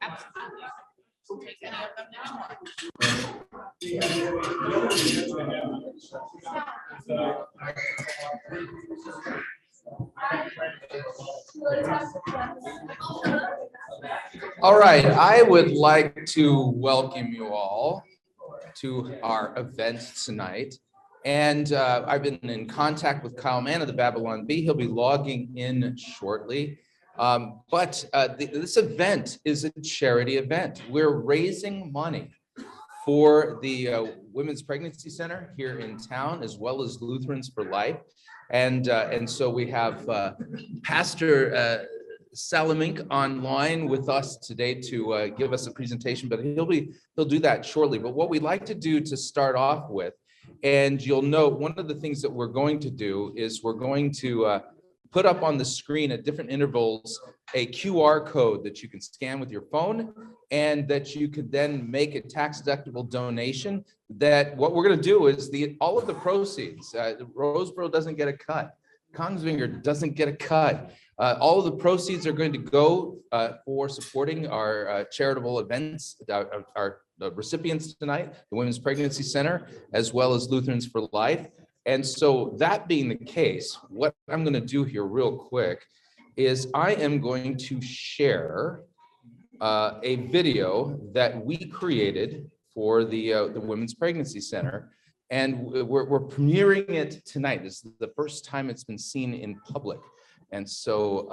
Absolutely. Take any of them now. All right, I would like to welcome you all to our event tonight. And I've been in contact with Kyle Mann of the Babylon Bee. He'll be logging in shortly. This event is a charity event. We're raising money for the Women's Pregnancy Center here in town, as well as Lutherans for Life. And so we have Pastor Salamink online with us today to give us a presentation, but he'll do that shortly. But what we'd like to do to start off with, and you'll note one of the things that we're going to do is we're going to put up on the screen at different intervals a QR code that you can scan with your phone, and that you could then make a tax-deductible donation. That what we're going to do is all of the proceeds, Roseboro doesn't get a cut, Kongsvinger doesn't get a cut. All of the proceeds are going to go for supporting our charitable events, our recipients tonight, the Women's Pregnancy Center, as well as Lutherans for Life. And so that being the case, what I'm going to do here real quick is I am going to share a video that we created for the Women's Pregnancy Center. And we're premiering it tonight. This is the first time it's been seen in public. And so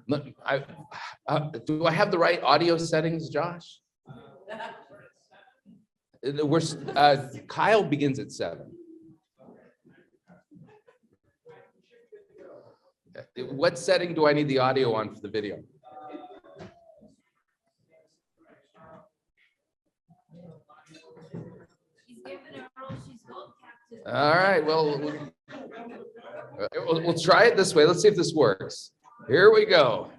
do I have the right audio settings, Josh? Kyle begins at 7. What setting do I need the audio on for the video? All right, well, we'll try it this way. Let's see if this works. Here we go.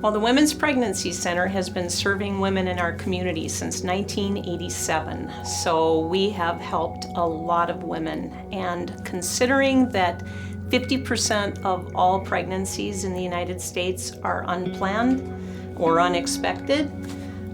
Well, the Women's Pregnancy Center has been serving women in our community since 1987. So we have helped a lot of women. And considering that 50% of all pregnancies in the United States are unplanned or unexpected,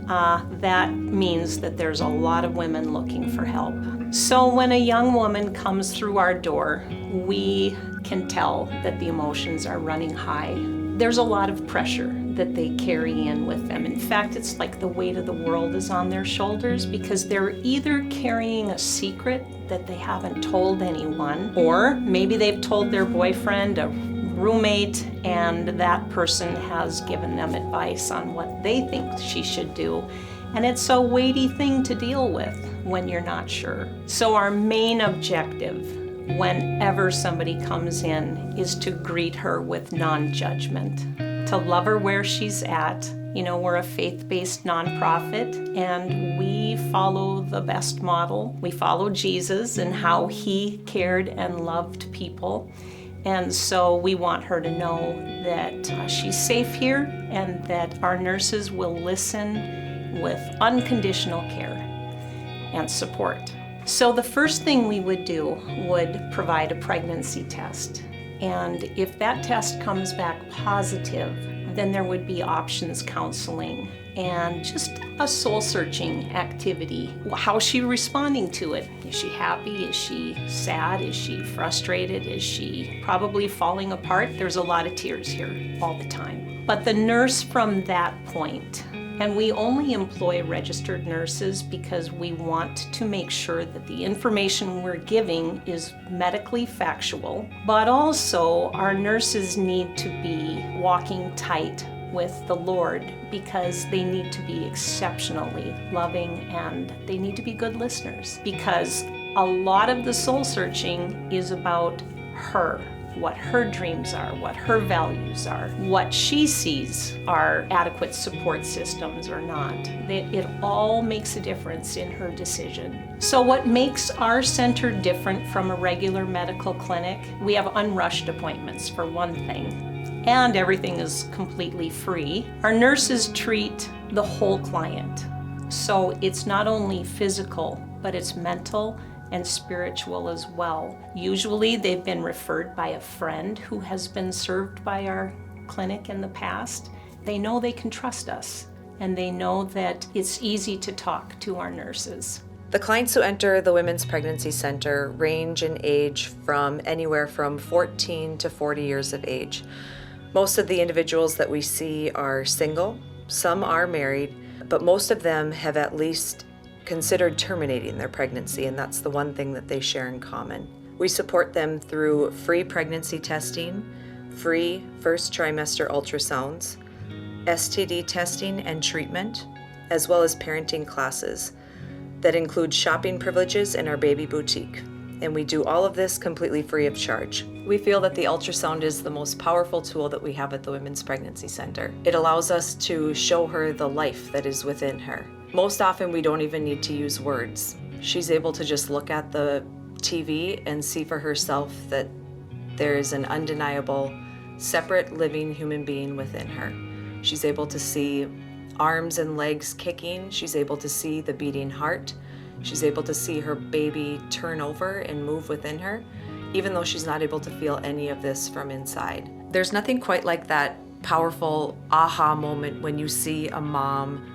that means that there's a lot of women looking for help. So when a young woman comes through our door, we can tell that the emotions are running high. There's a lot of pressure that they carry in with them. In fact, it's like the weight of the world is on their shoulders, because they're either carrying a secret that they haven't told anyone, or maybe they've told their boyfriend, a roommate, and that person has given them advice on what they think she should do. And it's a weighty thing to deal with when you're not sure. So our main objective whenever somebody comes in is to greet her with non-judgment, to love her where she's at. You know, we're a faith-based nonprofit, and we follow the best model. We follow Jesus and how he cared and loved people. And so we want her to know that she's safe here, and that our nurses will listen with unconditional care and support. So the first thing we would do would provide a pregnancy test. And if that test comes back positive, then there would be options counseling and just a soul-searching activity. How's she responding to it? Is she happy? Is she sad? Is she frustrated? Is she probably falling apart? There's a lot of tears here all the time. But the nurse from that point, and we only employ registered nurses because we want to make sure that the information we're giving is medically factual, but also our nurses need to be walking tight with the Lord, because they need to be exceptionally loving and they need to be good listeners, because a lot of the soul searching is about her, what her dreams are, what her values are, what she sees are adequate support systems or not. It all makes a difference in her decision. So what makes our center different from a regular medical clinic? We have unrushed appointments, for one thing, and everything is completely free. Our nurses treat the whole client. So it's not only physical, but it's mental and spiritual as well. Usually they've been referred by a friend who has been served by our clinic in the past. They know they can trust us, and they know that it's easy to talk to our nurses. The clients who enter the Women's Pregnancy Center range in age from anywhere from 14 to 40 years of age. Most of the individuals that we see are single, some are married, but most of them have at least considered terminating their pregnancy, and that's the one thing that they share in common. We support them through free pregnancy testing, free first trimester ultrasounds, STD testing and treatment, as well as parenting classes that include shopping privileges in our baby boutique. And we do all of this completely free of charge. We feel that the ultrasound is the most powerful tool that we have at the Women's Pregnancy Center. It allows us to show her the life that is within her. Most often we don't even need to use words. She's able to just look at the TV and see for herself that there is an undeniable, separate living human being within her. She's able to see arms and legs kicking. She's able to see the beating heart. She's able to see her baby turn over and move within her, even though she's not able to feel any of this from inside. There's nothing quite like that powerful aha moment when you see a mom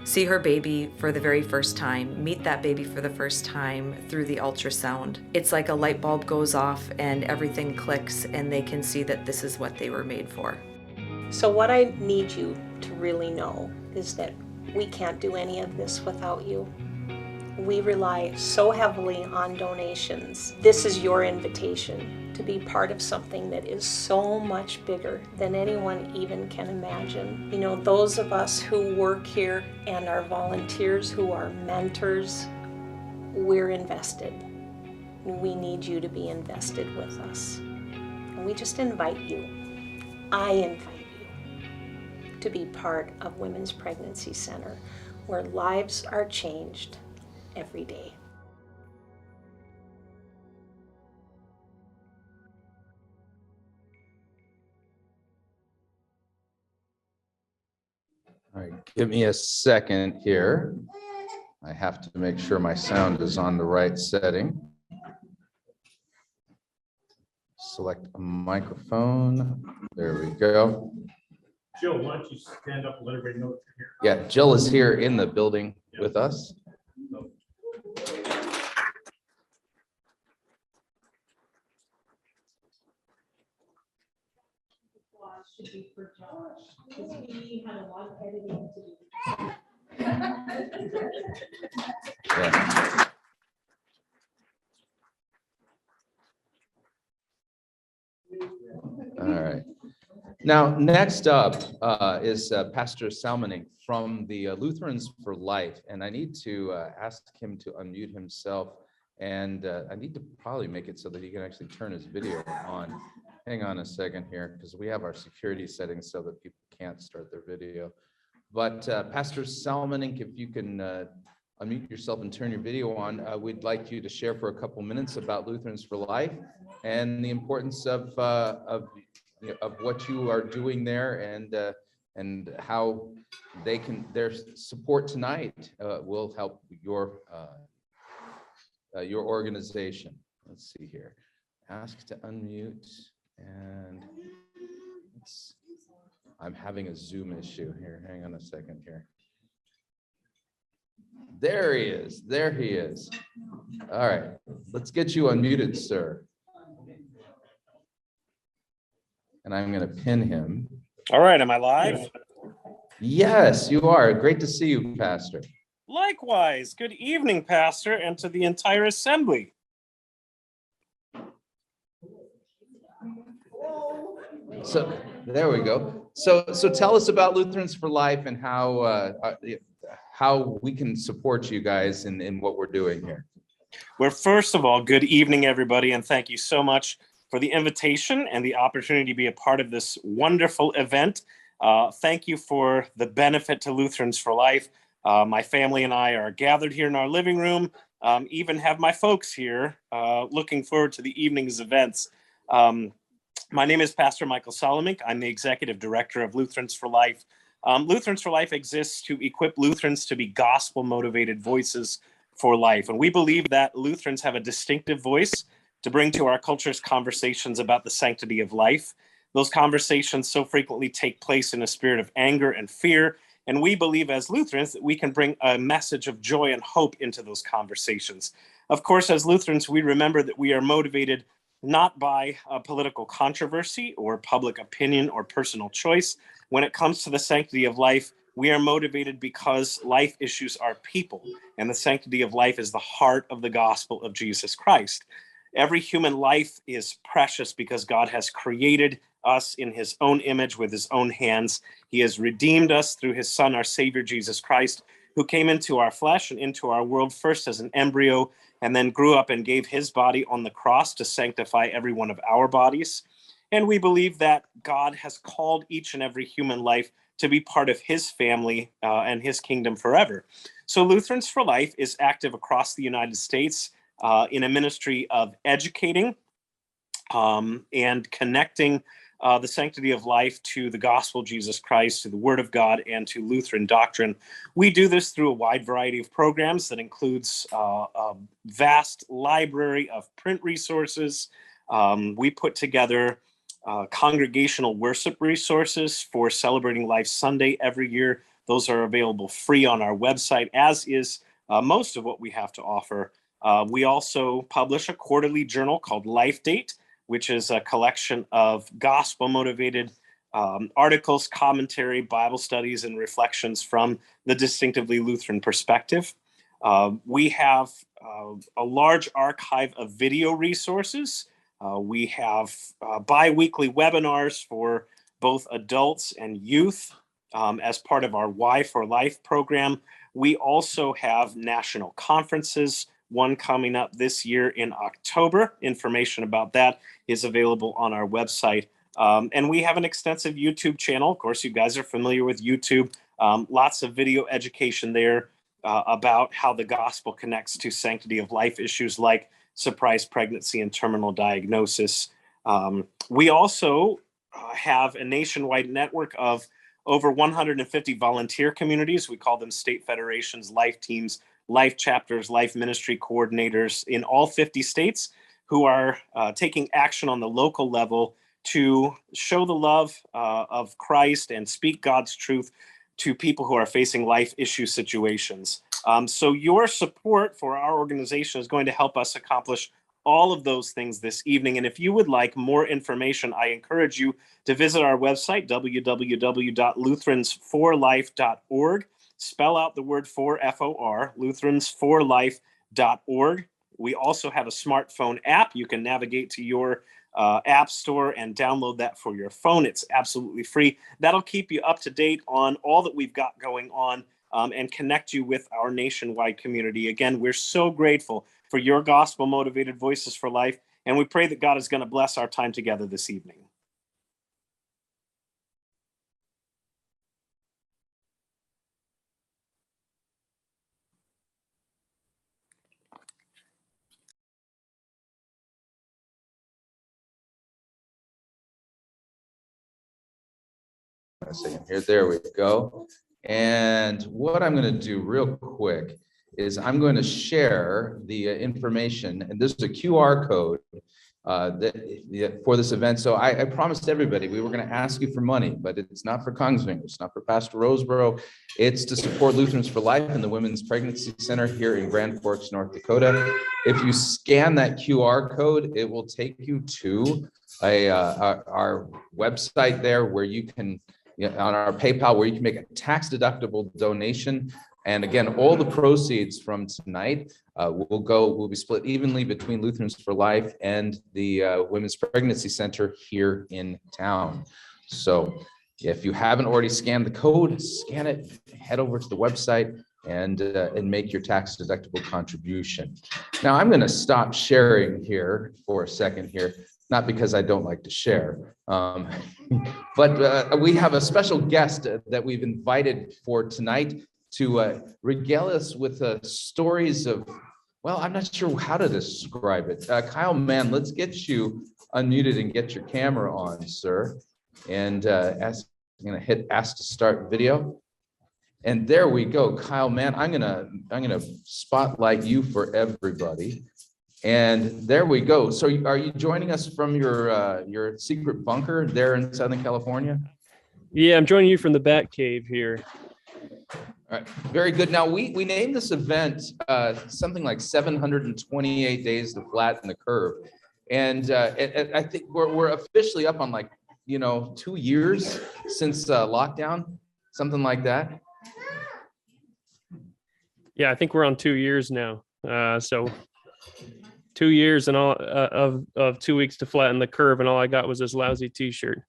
see her baby for the very first time, meet that baby for the first time through the ultrasound. It's like a light bulb goes off and everything clicks and they can see that this is what they were made for. So what I need you to really know is that we can't do any of this without you. We rely so heavily on donations. This is your invitation to be part of something that is so much bigger than anyone even can imagine. You know, those of us who work here and our volunteers who are mentors, we're invested. We need you to be invested with us. And we just invite you, I invite you to be part of Women's Pregnancy Center, where lives are changed every day. All right, give me a second here. I have to make sure my sound is on the right setting. Select a microphone. There we go. Jill, why don't you stand up and let everybody know that you're here? Yeah, Jill is here in the building with us. Should be for Josh, because he had a lot of editing to do. Yeah. All right. Now, next up is Pastor Salmoning from the Lutherans for Life, and I need to ask him to unmute himself, and I need to probably make it so that he can actually turn his video on. Hang on a second here, because we have our security settings so that people can't start their video. But Pastor Salmoning, if you can unmute yourself and turn your video on, we'd like you to share for a couple minutes about Lutherans for Life and the importance of what you are doing there, and how they can, their support tonight will help your organization. Let's see here. Ask to unmute, and I'm having a Zoom issue here. Hang on a second here. There he is. There he is. All right, let's get you unmuted, sir. And I'm going to pin him. All right, am I live? Yes, you are. Great to see you, Pastor. Likewise. Good evening, Pastor, and to the entire assembly. So there we go. So tell us about Lutherans for Life and how we can support you guys in what we're doing here. Well, first of all, good evening, everybody, and thank you so much for the invitation and the opportunity to be a part of this wonderful event. Thank you for the benefit to Lutherans for Life. My family and I are gathered here in our living room, even have my folks here, looking forward to the evening's events. My name is Pastor Michael Solomink. I'm the Executive Director of Lutherans for Life. Lutherans for Life exists to equip Lutherans to be gospel-motivated voices for life. And we believe that Lutherans have a distinctive voice to bring to our culture's conversations about the sanctity of life. Those conversations so frequently take place in a spirit of anger and fear. And we believe as Lutherans that we can bring a message of joy and hope into those conversations. Of course, as Lutherans, we remember that we are motivated not by political controversy or public opinion or personal choice. When it comes to the sanctity of life, we are motivated because life issues are people, and the sanctity of life is the heart of the gospel of Jesus Christ. Every human life is precious because God has created us in his own image with his own hands. He has redeemed us through his Son, our Savior, Jesus Christ, who came into our flesh and into our world first as an embryo, and then grew up and gave his body on the cross to sanctify every one of our bodies. And we believe that God has called each and every human life to be part of his family and his kingdom forever. So Lutherans for Life is active across the United States in a ministry of educating and connecting the sanctity of life to the gospel of Jesus Christ, to the word of God, and to Lutheran doctrine. We do this through a wide variety of programs that includes a vast library of print resources. We put together congregational worship resources for Celebrating Life Sunday every year. Those are available free on our website, as is most of what we have to offer. We also publish a quarterly journal called Life Date, which is a collection of gospel-motivated articles, commentary, Bible studies, and reflections from the distinctively Lutheran perspective. We have a large archive of video resources. We have bi-weekly webinars for both adults and youth as part of our Y for Life program. We also have national conferences, one coming up this year in October. Information about that is available on our website. And we have an extensive YouTube channel. Of course, you guys are familiar with YouTube. Lots of video education there about how the gospel connects to sanctity of life issues like surprise pregnancy and terminal diagnosis. We also have a nationwide network of over 150 volunteer communities. We call them state federations, life teams, life chapters, life ministry coordinators in all 50 states who are taking action on the local level to show the love of Christ and speak God's truth to people who are facing life issue situations. So your support for our organization is going to help us accomplish all of those things this evening. And if you would like more information, I encourage you to visit our website, www.lutheransforlife.org. Spell out the word for, F-O-R, lutheransforlife.org. We also have a smartphone app. You can navigate to your app store and download that for your phone. It's absolutely free. That'll keep you up to date on all that we've got going on and connect you with our nationwide community. Again, we're so grateful for your gospel-motivated Voices for Life, and we pray that God is going to bless our time together this evening. A second here. There we go. And what I'm going to do real quick is I'm going to share the information, and this is a QR code for this event. So I promised everybody we were going to ask you for money, but it's not for Kongsvinger, it's not for Pastor Roseborough. It's to support Lutherans for Life and the Women's Pregnancy Center here in Grand Forks, North Dakota. If you scan that QR code, it will take you to our website there where you can, on our PayPal, where you can make a tax-deductible donation. And again, all the proceeds from tonight will be split evenly between Lutherans for Life and the Women's Pregnancy Center here in town. So if you haven't already scanned the code, scan it, head over to the website and make your tax-deductible contribution. Now I'm going to stop sharing here for a second here. Not because I don't like to share, but we have a special guest that we've invited for tonight to regale us with stories of, well, I'm not sure how to describe it. Kyle Mann, let's get you unmuted and get your camera on, sir. And I'm going to hit ask to start video. And there we go, Kyle, man, I'm gonna spotlight you for everybody. And there we go. So are you joining us from your secret bunker there in Southern California? Yeah, I'm joining you from the Bat Cave here. All right, very good. Now we named this event something like 728 days to flatten the curve, and I think we're officially up on 2 years since lockdown, something like that. Yeah, I think we're on 2 years now. So 2 years and all of 2 weeks to flatten the curve, and all I got was this lousy T-shirt.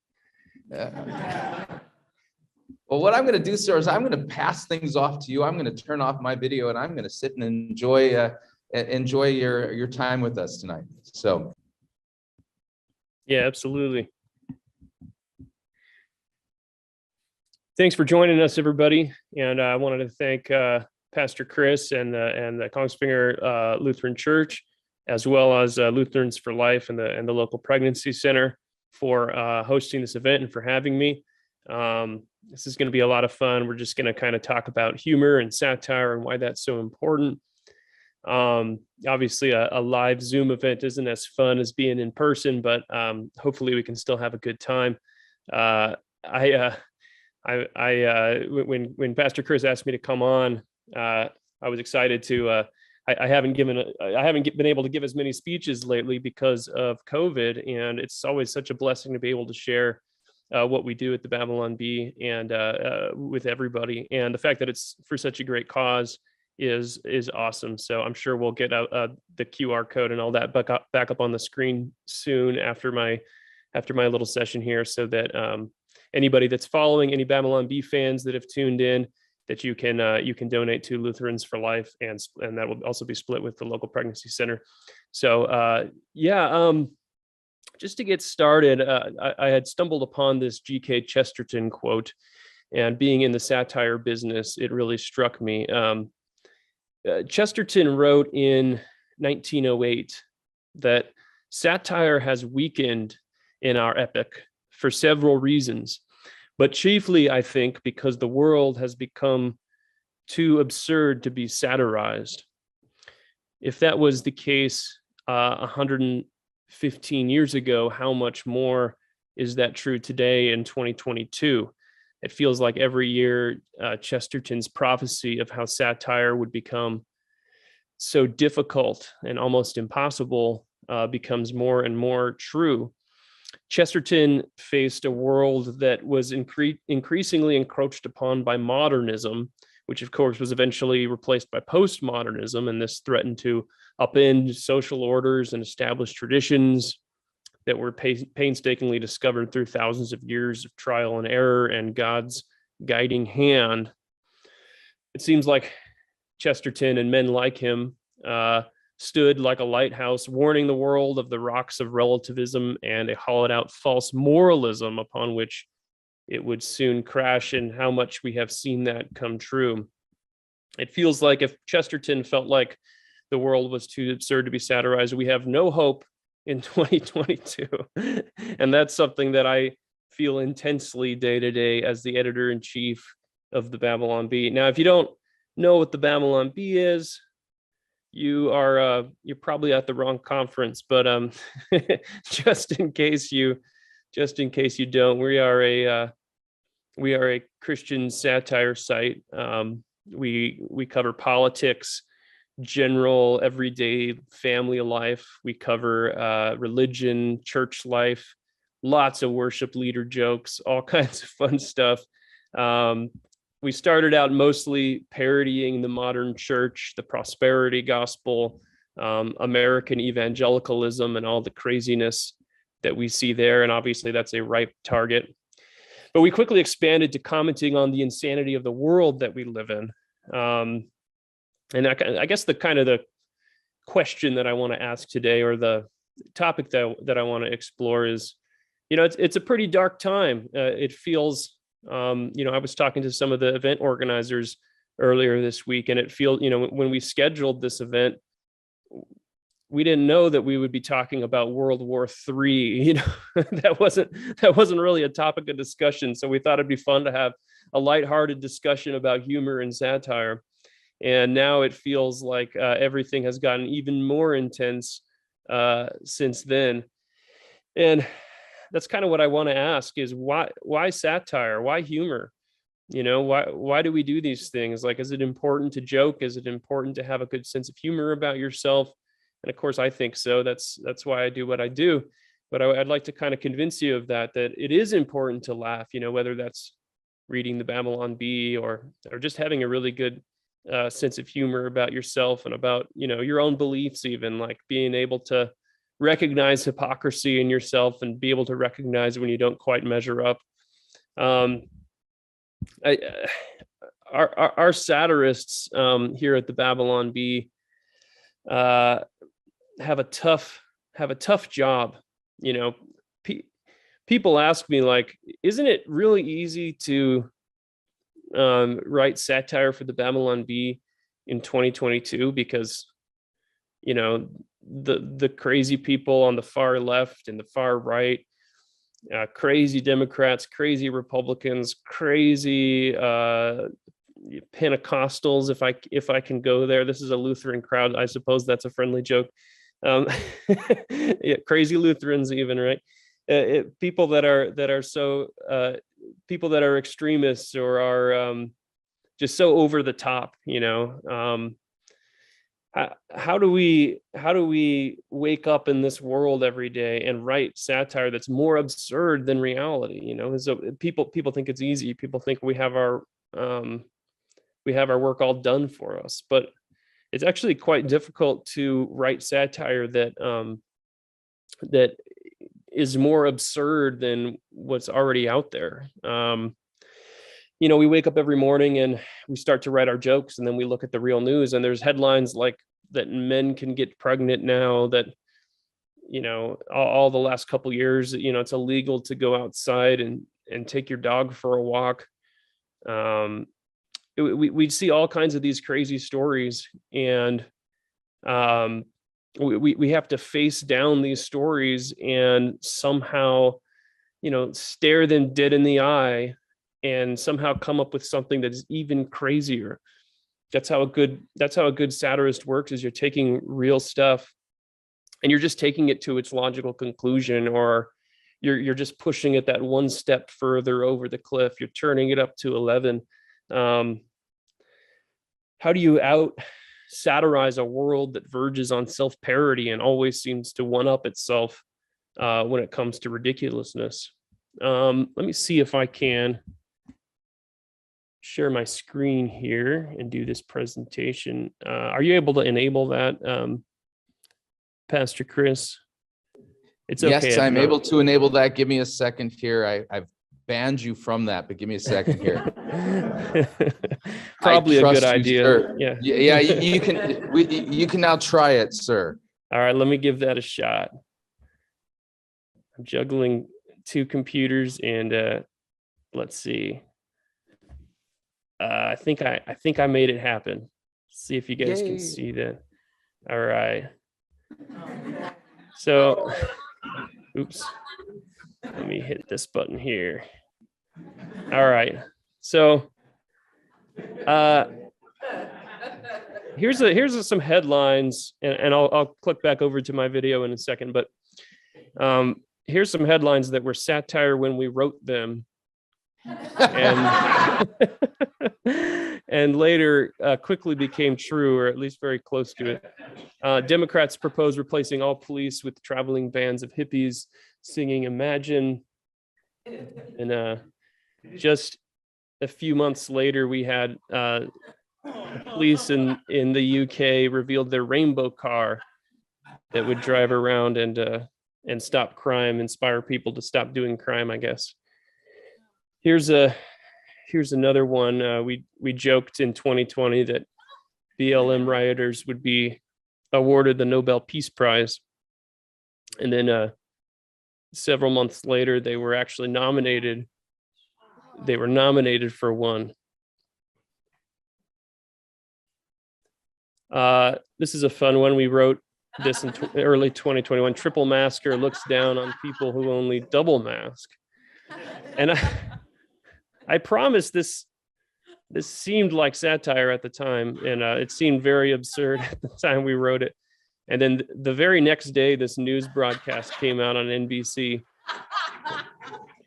Well, what I'm going to do, sir, is I'm going to pass things off to you. I'm going to turn off my video and I'm going to sit and enjoy your time with us tonight. So, Yeah, absolutely. Thanks for joining us, everybody. And I wanted to thank Pastor Chris and the Kongsvinger Lutheran Church, as well as Lutherans for Life and the local pregnancy center for hosting this event and for having me. This is going to be a lot of fun. We're just going to kind of talk about humor and satire and why that's so important. Obviously, a live Zoom event isn't as fun as being in person, but hopefully we can still have a good time. When Pastor Chris asked me to come on, I was excited to. I haven't been able to give as many speeches lately because of COVID, and it's always such a blessing to be able to share what we do at the Babylon Bee and with everybody. And the fact that it's for such a great cause is awesome. So I'm sure we'll get the QR code and all that back up on the screen soon after my little session here, so that anybody that's following, any Babylon Bee fans that have tuned in, that you can donate to Lutherans for Life, and that will also be split with the local pregnancy center. So just to get started, I had stumbled upon this G.K. Chesterton quote, and being in the satire business, it really struck me. Chesterton wrote in 1908 that satire has weakened in our epoch for several reasons, but chiefly, I think, because the world has become too absurd to be satirized. If that was the case 115 years ago, how much more is that true today in 2022? It feels like every year Chesterton's prophecy of how satire would become so difficult and almost impossible becomes more and more true. Chesterton faced a world that was increasingly encroached upon by modernism, which of course was eventually replaced by postmodernism, and this threatened to upend social orders and establish traditions that were painstakingly discovered through thousands of years of trial and error and God's guiding hand. It seems like Chesterton and men like him stood like a lighthouse, warning the world of the rocks of relativism and a hollowed out false moralism upon which it would soon crash, and how much we have seen that come true. It feels like if Chesterton felt like the world was too absurd to be satirized, we have no hope in 2022. And that's something that I feel intensely day to day as the editor-in-chief of the Babylon Bee. Now, if you don't know what the Babylon Bee is, you're probably at the wrong conference, but just in case you don't, we are a Christian satire site. We cover politics, general everyday family life. We cover religion, church life, lots of worship leader jokes, all kinds of fun stuff. We started out mostly parodying the modern church, the prosperity gospel, American evangelicalism, and all the craziness that we see there. And obviously that's a ripe target. But we quickly expanded to commenting on the insanity of the world that we live in. And I guess the question that I want to ask today, or the topic that I want to explore, is, it's a pretty dark time. It feels, I was talking to some of the event organizers earlier this week, and it feels, when we scheduled this event, we didn't know that we would be talking about World War III. That wasn't really a topic of discussion. So we thought it'd be fun to have a lighthearted discussion about humor and satire. And now it feels like everything has gotten even more intense since then. And that's kind of what I want to ask is why satire? Why humor? You know, why do we do these things? Like, is it important to joke? Is it important to have a good sense of humor about yourself? And of course, I think so. That's why I do what I do. But I'd like to kind of convince you of that it is important to laugh, you know, whether that's reading the Babylon Bee or just having a really good sense of humor about yourself and about, you know, your own beliefs, even like being able to recognize hypocrisy in yourself and be able to recognize when you don't quite measure up. Our satirists here at the Babylon Bee have a tough job. You know, people ask me, like, isn't it really easy to write satire for the Babylon Bee in 2022? Because, you know, the crazy people on the far left and the far right, crazy Democrats, crazy Republicans, crazy Pentecostals, if I can go there. This is a Lutheran crowd. I suppose that's a friendly joke. Yeah, crazy Lutherans even, right? People that are so people that are extremists or are just so over the top, you know. How do we wake up in this world every day and write satire that's more absurd than reality? You know, so people think it's easy. People think we have our work all done for us, but it's actually quite difficult to write satire that is more absurd than what's already out there. You know, we wake up every morning and we start to write our jokes, and then we look at the real news, and there's headlines like that men can get pregnant now, that, you know, all the last couple years, you know, it's illegal to go outside and take your dog for a walk. We'd see all kinds of these crazy stories, and we have to face down these stories and somehow, you know, stare them dead in the eye and somehow come up with something that is even crazier. That's how a good satirist works, is you're taking real stuff and you're just taking it to its logical conclusion, or you're just pushing it that one step further over the cliff. You're turning it up to 11. How do you out satirize a world that verges on self-parody and always seems to one-up itself when it comes to ridiculousness? Let me see if I can share my screen here and do this presentation. Are you able to enable that, Pastor Chris? It's okay. Yes, I'm able to enable that. Give me a second here. I've banned you from that, but give me a second here. Probably a good idea. Sir. Yeah. Yeah. You can now try it, sir. All right, let me give that a shot. I'm juggling two computers, and let's see. I think I made it happen. See if you guys can see that. All right. So, oops. Let me hit this button here. All right. So, here's some headlines, and I'll click back over to my video in a second. But here's some headlines that were satire when we wrote them, and and later quickly became true, or at least very close to it. Democrats propose replacing all police with traveling bands of hippies singing "Imagine," and just a few months later, we had police in the UK revealed their rainbow car that would drive around and stop crime, inspire people to stop doing crime, I guess. Here's another one. We joked in 2020 that BLM rioters would be awarded the Nobel Peace Prize, and then several months later, they were actually nominated. They were nominated for one. This is a fun one. We wrote this in early 2021. Triple masker looks down on people who only double mask. And I promise this seemed like satire at the time, and it seemed very absurd at the time we wrote it. And then the very next day, this news broadcast came out on NBC.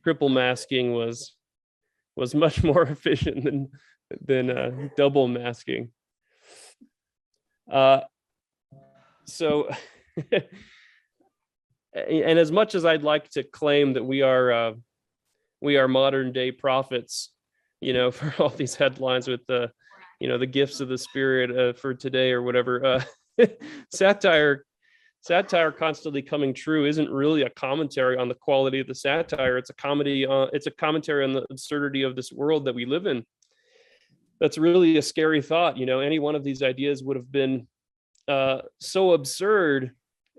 Triple masking was much more efficient than double masking. So, and as much as I'd like to claim that we are modern day prophets, for all these headlines with the gifts of the Spirit for today or whatever, satire constantly coming true isn't really a commentary on the quality of the satire. It's a comedy. It's a commentary on the absurdity of this world that we live in. That's really a scary thought. Any one of these ideas would have been so absurd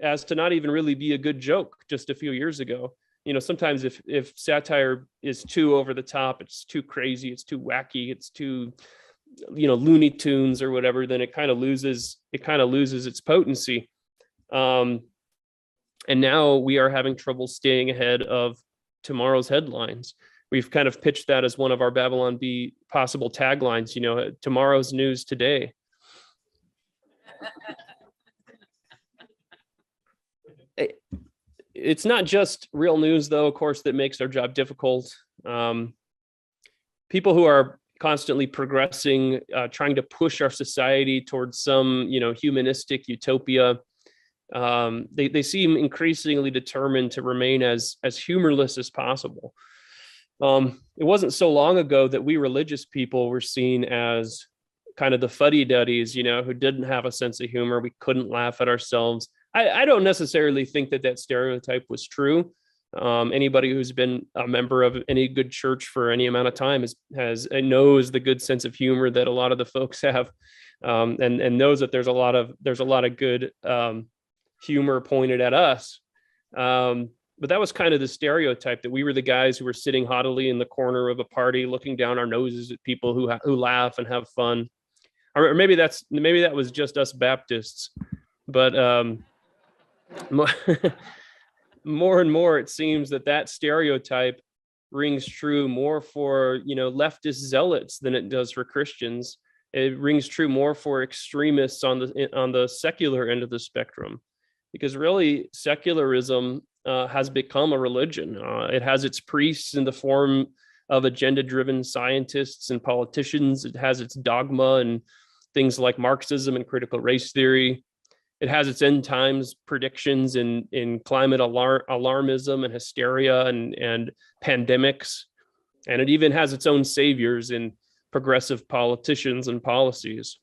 as to not even really be a good joke just a few years ago. Sometimes if satire is too over the top, it's too crazy, it's too wacky, it's too, Looney Tunes or whatever, then it kind of loses its potency. And now we are having trouble staying ahead of tomorrow's headlines. We've kind of pitched that as one of our Babylon Bee possible taglines, tomorrow's news today. It's not just real news, though, of course, that makes our job difficult. People who are constantly progressing, trying to push our society towards some, humanistic utopia, they seem increasingly determined to remain as humorless as possible. It wasn't so long ago that we religious people were seen as kind of the fuddy-duddies, who didn't have a sense of humor. We couldn't laugh at ourselves. I don't necessarily think that stereotype was true. Anybody who's been a member of any good church for any amount of time knows the good sense of humor that a lot of the folks have, and knows that there's a lot of good humor pointed at us. But that was kind of the stereotype, that we were the guys who were sitting haughtily in the corner of a party, looking down our noses at people who laugh and have fun. Or maybe that was just us Baptists, but more and more it seems that stereotype rings true more for leftist zealots than it does for Christians. It rings true more for extremists on the secular end of the spectrum, because really secularism has become a religion. It has its priests in the form of agenda-driven scientists and politicians. It has its dogma and things like Marxism and critical race theory. It has its end times predictions in climate alarmism and hysteria and pandemics. And it even has its own saviors in progressive politicians and policies.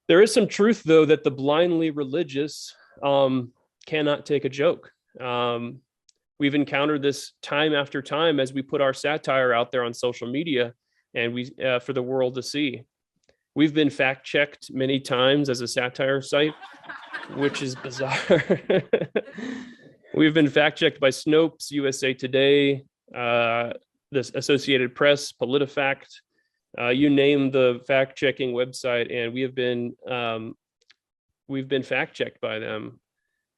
There is some truth, though, that the blindly religious cannot take a joke. We've encountered this time after time as we put our satire out there on social media and for the world to see. We've been fact-checked many times as a satire site, which is bizarre. We've been fact-checked by Snopes, USA Today, the Associated Press, PolitiFact, you name the fact-checking website, and we've been fact-checked by them.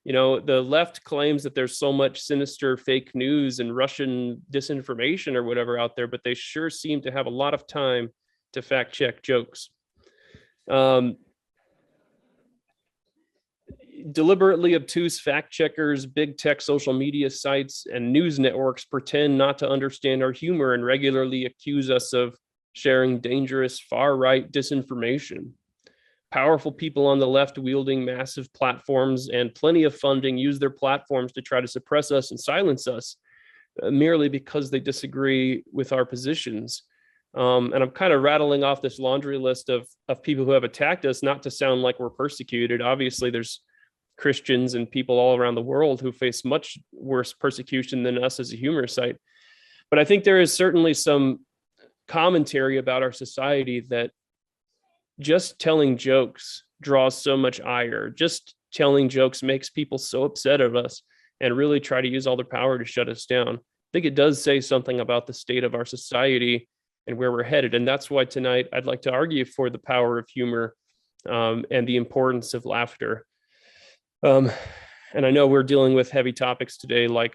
The left claims that there's so much sinister fake news and Russian disinformation or whatever out there, but they sure seem to have a lot of time to fact-check jokes. Deliberately obtuse fact checkers, big tech social media sites, and news networks pretend not to understand our humor and regularly accuse us of sharing dangerous far-right disinformation. Powerful people on the left wielding massive platforms and plenty of funding use their platforms to try to suppress us and silence us merely because they disagree with our positions. And I'm kind of rattling off this laundry list of people who have attacked us, not to sound like we're persecuted. Obviously, there's Christians and people all around the world who face much worse persecution than us as a humor site. But I think there is certainly some commentary about our society that just telling jokes draws so much ire. Just telling jokes makes people so upset of us and really try to use all their power to shut us down. I think it does say something about the state of our society and where we're headed. And that's why tonight I'd like to argue for the power of humor and the importance of laughter. And I know we're dealing with heavy topics today, like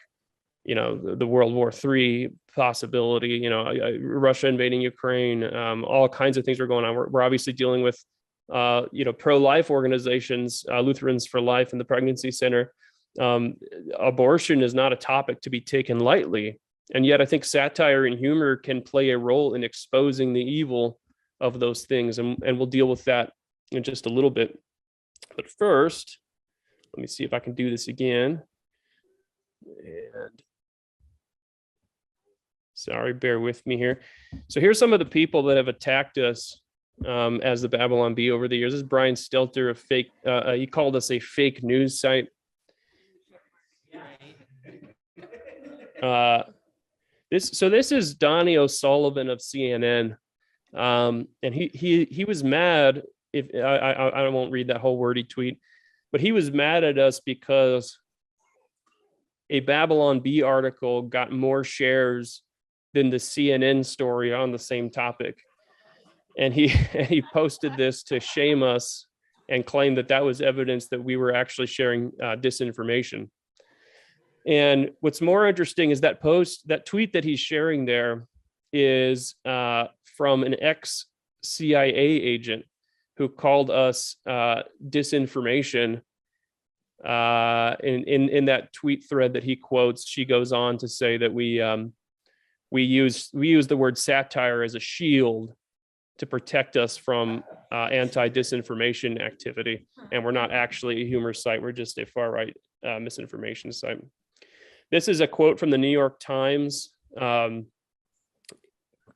the World War III possibility, Russia invading Ukraine, all kinds of things are going on. We're obviously dealing with, pro-life organizations, Lutherans for Life and the Pregnancy Center. Abortion is not a topic to be taken lightly. And yet I think satire and humor can play a role in exposing the evil of those things. And we'll deal with that in just a little bit. But first, let me see if I can do this again. And sorry, bear with me here. So here's some of the people that have attacked us as the Babylon Bee over the years. This is Brian Stelter of fake. He called us a fake news site. This is Donnie O'Sullivan of CNN, and he was mad. If I won't read that whole wordy tweet, but he was mad at us because a Babylon Bee article got more shares than the CNN story on the same topic, and he posted this to shame us and claim that was evidence that we were actually sharing disinformation. And what's more interesting is that tweet that he's sharing there is from an ex-CIA agent who called us disinformation. In that tweet thread that he quotes, she goes on to say that we use the word satire as a shield to protect us from anti-disinformation activity, and we're not actually a humor site. We're just a far-right misinformation site. This is a quote from the New York Times,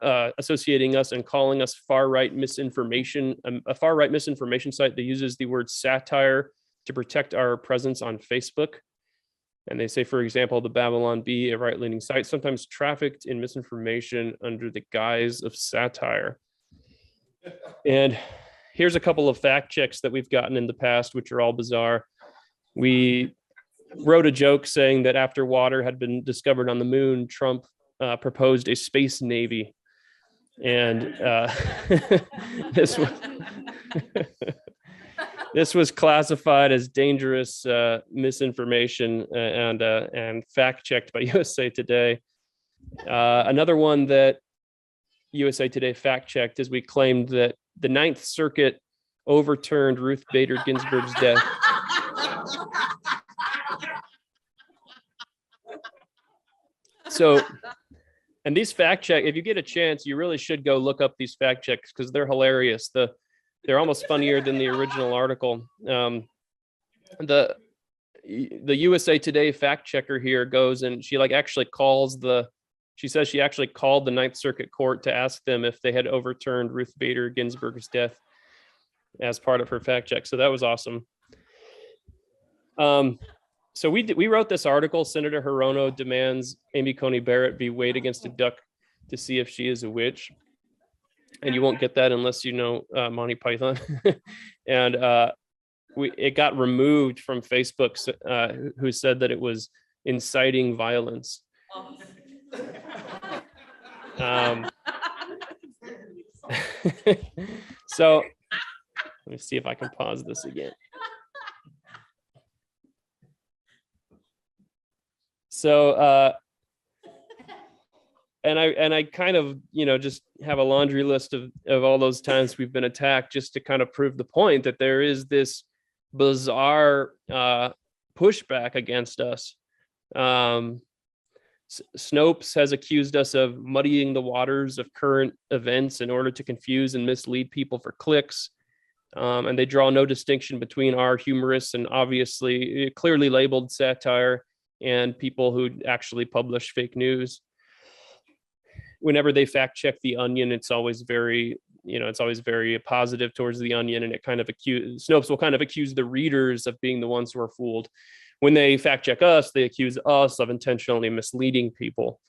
associating us and calling us far-right misinformation, a far-right misinformation site that uses the word satire to protect our presence on Facebook. And they say, for example, the Babylon Bee, a right-leaning site, sometimes trafficked in misinformation under the guise of satire. And here's a couple of fact checks that we've gotten in the past, which are all bizarre. We wrote a joke saying that after water had been discovered on the moon, Trump proposed a space navy. And this was classified as dangerous misinformation and fact checked by USA Today. Another one that USA Today fact checked is we claimed that the Ninth Circuit overturned Ruth Bader Ginsburg's death. So, and these fact check, if you get a chance, you really should go look up these fact checks because they're hilarious. They're almost funnier than the original article. The USA Today fact checker here goes and she actually she says she actually called the Ninth Circuit Court to ask them if they had overturned Ruth Bader Ginsburg's death as part of her fact check. So that was awesome. So we wrote this article. Senator Hirono demands Amy Coney Barrett be weighed against a duck to see if she is a witch. And you won't get that unless you know Monty Python. And it got removed from Facebook, who said that it was inciting violence. So let me see if I can pause this again. So, and I kind of, just have a laundry list of all those times we've been attacked just to kind of prove the point that there is this bizarre pushback against us. Snopes has accused us of muddying the waters of current events in order to confuse and mislead people for clicks. And they draw no distinction between our humorous and obviously clearly labeled satire and people who actually publish fake news. Whenever they fact check the Onion, it's always very positive towards the Onion, and it kind of Snopes will kind of accuse the readers of being the ones who are fooled. When they fact check us, they accuse us of intentionally misleading people.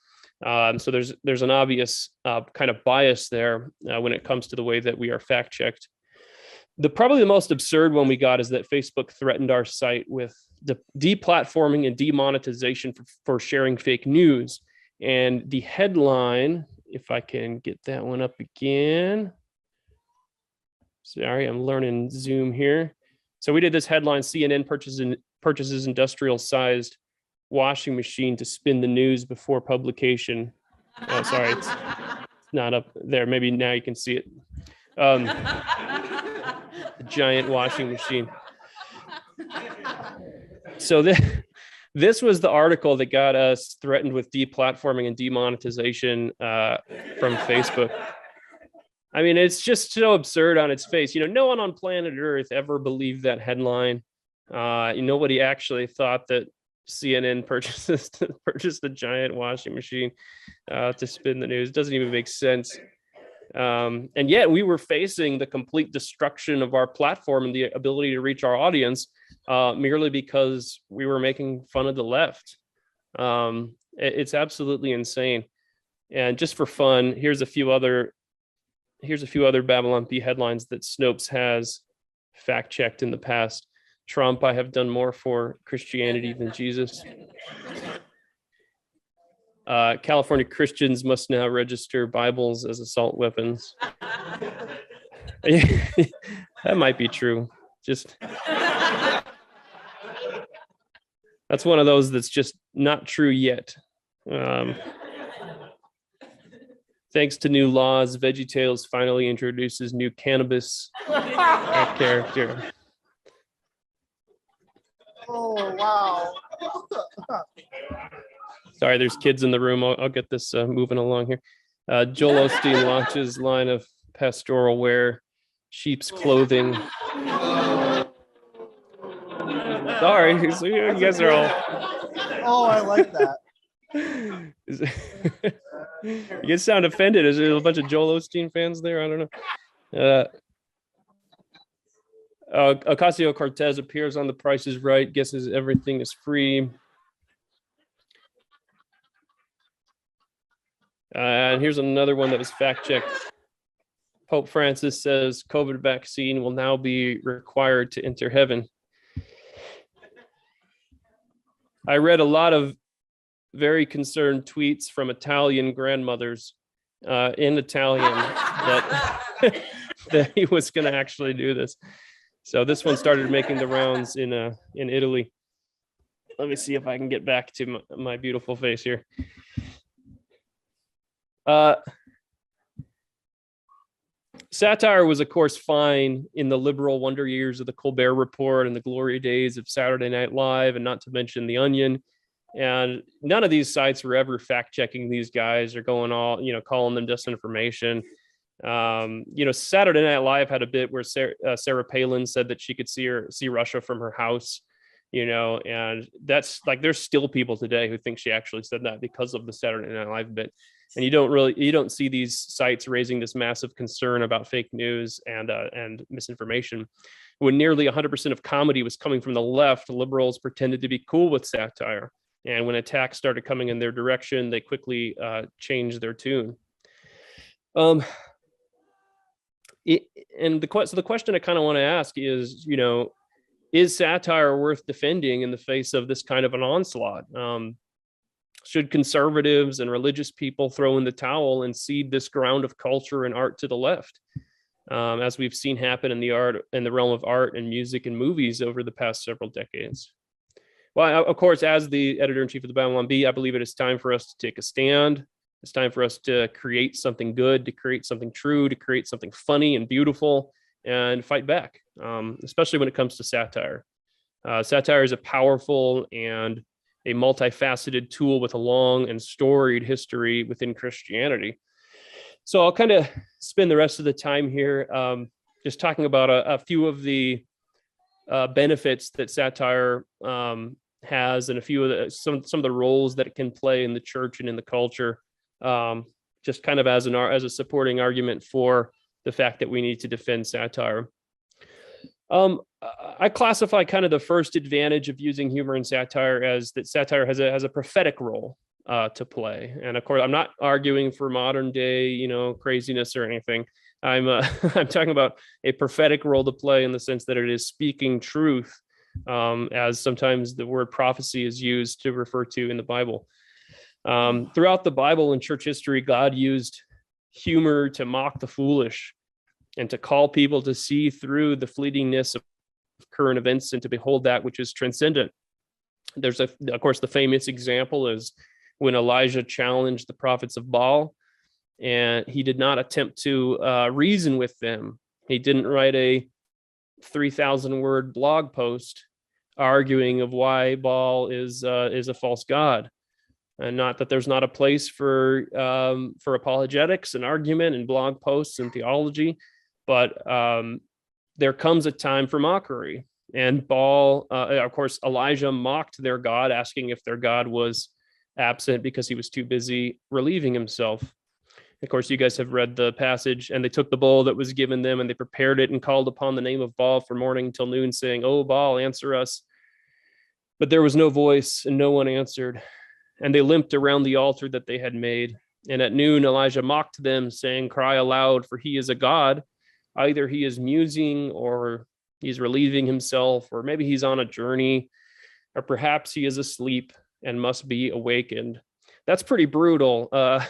So there's an obvious kind of bias there when it comes to the way that we are fact checked. Probably the most absurd one we got is that Facebook threatened our site with the deplatforming and demonetization for sharing fake news. And the headline, if I can get that one up again. Sorry, I'm learning Zoom here. So we did this headline: CNN purchases industrial-sized washing machine to spin the news before publication. Oh, sorry, it's not up there. Maybe now you can see it. The giant washing machine. So this was the article that got us threatened with deplatforming and demonetization from Facebook. I mean, it's just so absurd on its face. No one on planet Earth ever believed that headline. Nobody actually thought that CNN purchased a giant washing machine to spin the news. It doesn't even make sense. And yet we were facing the complete destruction of our platform and the ability to reach our audience merely because we were making fun of the left. It's absolutely insane. And just for fun, here's a few other Babylon Bee headlines that Snopes has fact checked in the past. Trump, I have done more for Christianity than Jesus. California Christians must now register Bibles as assault weapons. That might be true. That's one of those that's just not true yet. Thanks to new laws, VeggieTales finally introduces new cannabis character. Oh, wow. Sorry, there's kids in the room. I'll get this moving along here. Joel Osteen launches line of pastoral wear, sheep's clothing. Sorry, you guys are all. Oh, I like that. You guys sound offended. Is there a bunch of Joel Osteen fans there? I don't know. Ocasio-Cortez appears on The Price is Right, guesses everything is free. And here's another one that was fact-checked. Pope Francis says COVID vaccine will now be required to enter heaven. I read a lot of very concerned tweets from Italian grandmothers in Italian that he was going to actually do this. So this one started making the rounds in Italy. Let me see if I can get back to my beautiful face here. Satire was, of course, fine in the liberal wonder years of the Colbert Report and the glory days of Saturday Night Live, and not to mention The Onion. And none of these sites were ever fact-checking these guys or going all, calling them disinformation. Saturday Night Live had a bit where Sarah Palin said that she could see Russia from her house, and that's like, there's still people today who think she actually said that because of the Saturday Night Live bit. And you don't see these sites raising this massive concern about fake news and misinformation. When nearly 100% of comedy was coming from the left, liberals pretended to be cool with satire. And when attacks started coming in their direction, they quickly changed their tune. So the question I kind of want to ask is, is satire worth defending in the face of this kind of an onslaught? Should conservatives and religious people throw in the towel and cede this ground of culture and art to the left, as we've seen happen in the realm of art and music and movies over the past several decades? Well, of course, as the editor-in-chief of the Babylon Bee, I believe it is time for us to take a stand. It's time for us to create something good, to create something true, to create something funny and beautiful, and fight back, especially when it comes to satire. Satire is a powerful and a multifaceted tool with a long and storied history within Christianity. So I'll kind of spend the rest of the time here just talking about a few of the benefits that satire has, and a few of some of the roles that it can play in the church and in the culture, just kind of as a supporting argument for the fact that we need to defend satire. I classify kind of the first advantage of using humor and satire as that satire has a prophetic role to play. And of course, I'm not arguing for modern day, craziness or anything. I'm talking about a prophetic role to play in the sense that it is speaking truth, as sometimes the word prophecy is used to refer to in the Bible. Throughout the Bible and church history, God used humor to mock the foolish and to call people to see through the fleetingness of current events and to behold that which is transcendent. There's of course, the famous example is when Elijah challenged the prophets of Baal, and he did not attempt to reason with them. He didn't write a 3,000 word blog post arguing of why Baal is a false god. And not that there's not a place for apologetics and argument and blog posts and theology, but there comes a time for mockery. And Baal, of course, Elijah mocked their God, asking if their God was absent because he was too busy relieving himself. Of course, you guys have read the passage, and they took the bowl that was given them and they prepared it and called upon the name of Baal from morning till noon, saying, "Oh, Baal, answer us." But there was no voice and no one answered. And they limped around the altar that they had made. And at noon, Elijah mocked them, saying, "Cry aloud, for he is a god. Either he is musing, or he's relieving himself, or maybe he's on a journey, or perhaps he is asleep and must be awakened." That's pretty brutal. I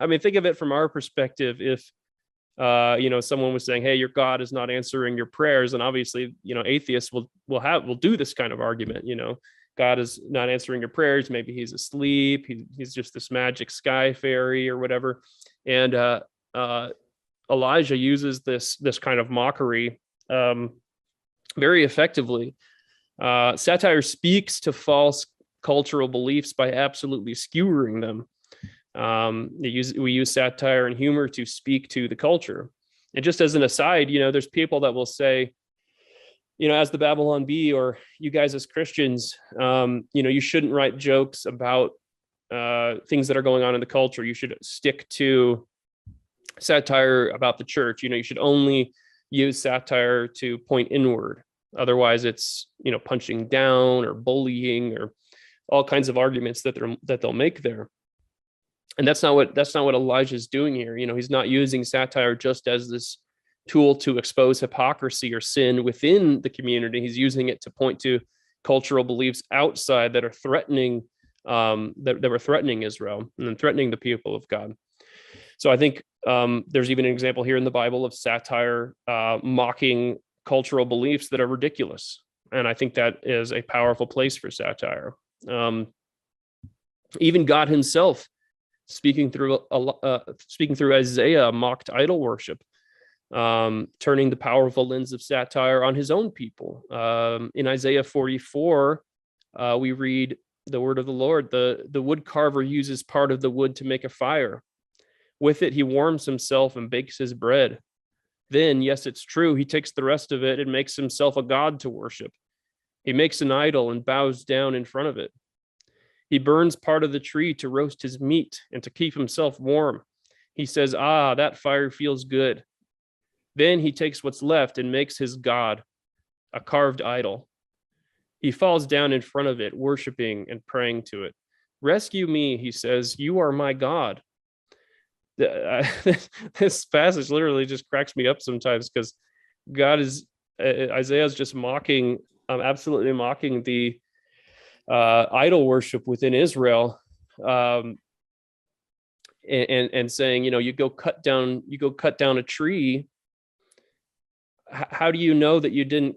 mean, think of it from our perspective. If someone was saying, "Hey, your God is not answering your prayers," and obviously, atheists will do this kind of argument. God is not answering your prayers. Maybe he's asleep. He's just this magic sky fairy or whatever. And Elijah uses this kind of mockery very effectively. Satire speaks to false cultural beliefs by absolutely skewering them. We use satire and humor to speak to the culture. And just as an aside, there's people that will say, as the Babylon Bee, or you guys as Christians, you shouldn't write jokes about things that are going on in the culture. You should stick to satire about the church. You should only use satire to point inward. Otherwise, it's punching down or bullying or all kinds of arguments that they'll make there. And that's not what Elijah's doing here. He's not using satire just as this tool to expose hypocrisy or sin within the community. He's using it to point to cultural beliefs outside that are threatening, that were threatening Israel and threatening the people of God. So I think there's even an example here in the Bible of satire mocking cultural beliefs that are ridiculous. And I think that is a powerful place for satire. Even God himself, speaking through Isaiah, mocked idol worship, turning the powerful lens of satire on his own people. In Isaiah 44, we read the word of the Lord. The wood carver uses part of the wood to make a fire. With it, he warms himself and bakes his bread. Then, yes, it's true, he takes the rest of it and makes himself a god to worship. He makes an idol and bows down in front of it. He burns part of the tree to roast his meat and to keep himself warm. He says, "Ah, that fire feels good." Then he takes what's left and makes his god a carved idol. He falls down in front of it, worshiping and praying to it. "Rescue me," he says, "you are my God." This passage literally just cracks me up sometimes, because Isaiah's just mocking, absolutely mocking the idol worship within Israel, and saying, you go cut down a tree. How do you know that you didn't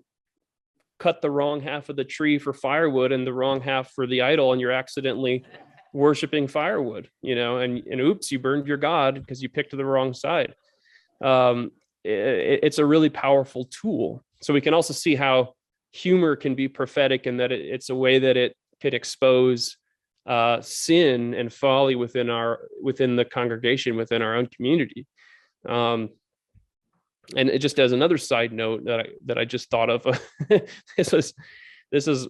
cut the wrong half of the tree for firewood and the wrong half for the idol, and you're accidentally worshiping firewood, and oops, you burned your God because you picked the wrong side. It's a really powerful tool. So we can also see how humor can be prophetic, and that it's a way that it could expose sin and folly within the congregation, within our own community. And it just as another side note that I just thought of, this is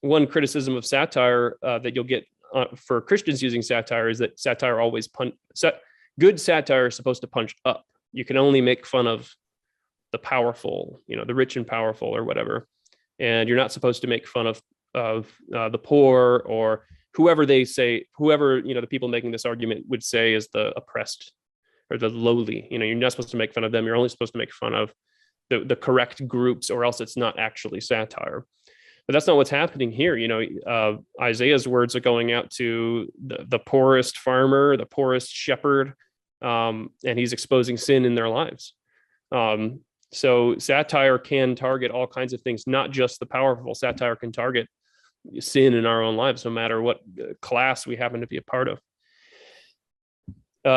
one criticism of satire that you'll get for Christians using satire, is that satire always good satire is supposed to punch up. You can only make fun of the powerful, the rich and powerful or whatever, and you're not supposed to make fun of the poor or whoever the people making this argument would say is the oppressed or the lowly. You're not supposed to make fun of them. You're only supposed to make fun of the correct groups, or else it's not actually satire. But that's not what's happening here. Isaiah's words are going out to the poorest farmer, the poorest shepherd, and he's exposing sin in their lives. So satire can target all kinds of things, not just the powerful. Satire can target sin in our own lives, no matter what class we happen to be a part of.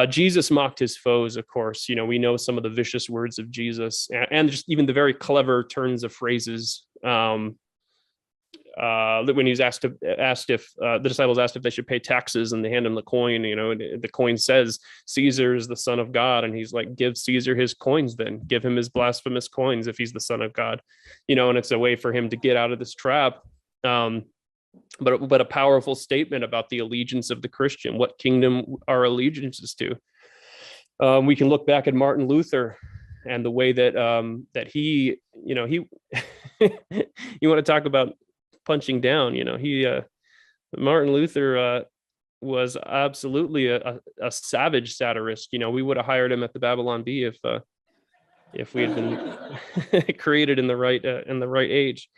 Jesus mocked his foes, of course. We know some of the vicious words of Jesus, and just even the very clever turns of phrases. When he was asked if the disciples asked if they should pay taxes, and they hand him the coin, and the coin says Caesar is the son of God, and he's like, give Caesar his coins, then give him his blasphemous coins if he's the son of God, and it's a way for him to get out of this trap. But a powerful statement about the allegiance of the Christian, what kingdom our allegiance is to. We can look back at Martin Luther and the way that he you want to talk about punching down. Martin Luther was absolutely a savage satirist. We would have hired him at the Babylon Bee if we had been created in the right age.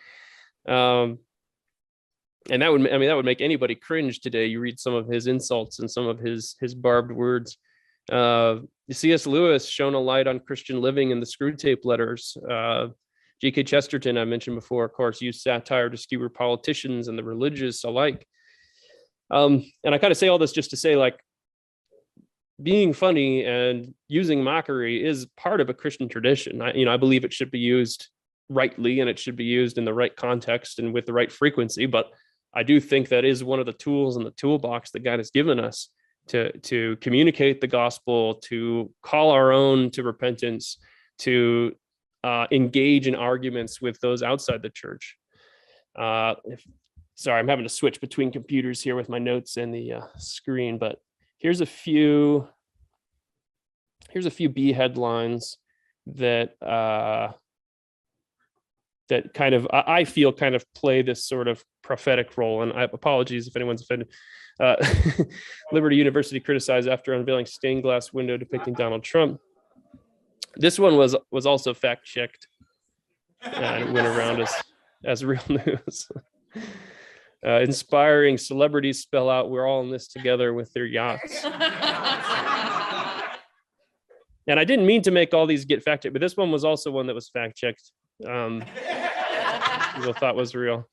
And that would make anybody cringe today. You read some of his insults and some of his barbed words. C.S. Lewis shone a light on Christian living in the Screwtape Letters. G.K. Chesterton, I mentioned before, of course, used satire to skewer politicians and the religious alike. And I kind of say all this just to say, like, being funny and using mockery is part of a Christian tradition. I believe it should be used rightly, and it should be used in the right context and with the right frequency. But I do think that is one of the tools in the toolbox that God has given us to communicate the gospel, to call our own to repentance, to engage in arguments with those outside the church. Sorry, I'm having to switch between computers here with my notes and the screen, but here's a few B headlines that kind of, I feel, kind of play this sort of prophetic role. And I apologies if anyone's offended. Liberty University criticized after unveiling stained glass window depicting Donald Trump. This one was also fact checked, and it went around as real news. Inspiring celebrities spell out, "We're all in this together," with their yachts. And I didn't mean to make all these get fact checked, but this one was also one that was fact checked. People thought was real.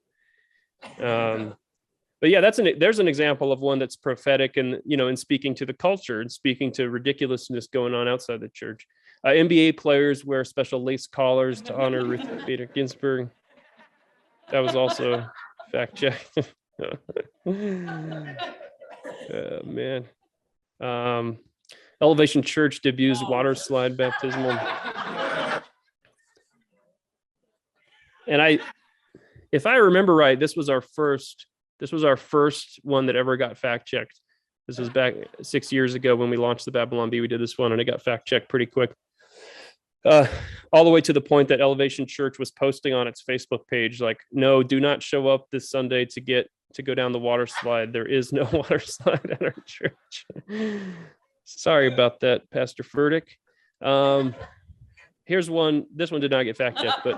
But yeah, there's an example of one that's prophetic and, in speaking to the culture and speaking to ridiculousness going on outside the church. NBA players wear special lace collars to honor Ruth Bader Ginsburg. That was also fact checked. Man. Elevation Church debuts water slide baptismal. And if I remember right, this was our first one that ever got fact checked. This was back 6 years ago when we launched the Babylon Bee. We did this one and it got fact checked pretty quick. All the way to the point that Elevation Church was posting on its Facebook page, like, "No, do not show up this Sunday to go down the water slide. There is no water slide at our church." Sorry about that, Pastor Furtick. Here's one. This one did not get fact checked, but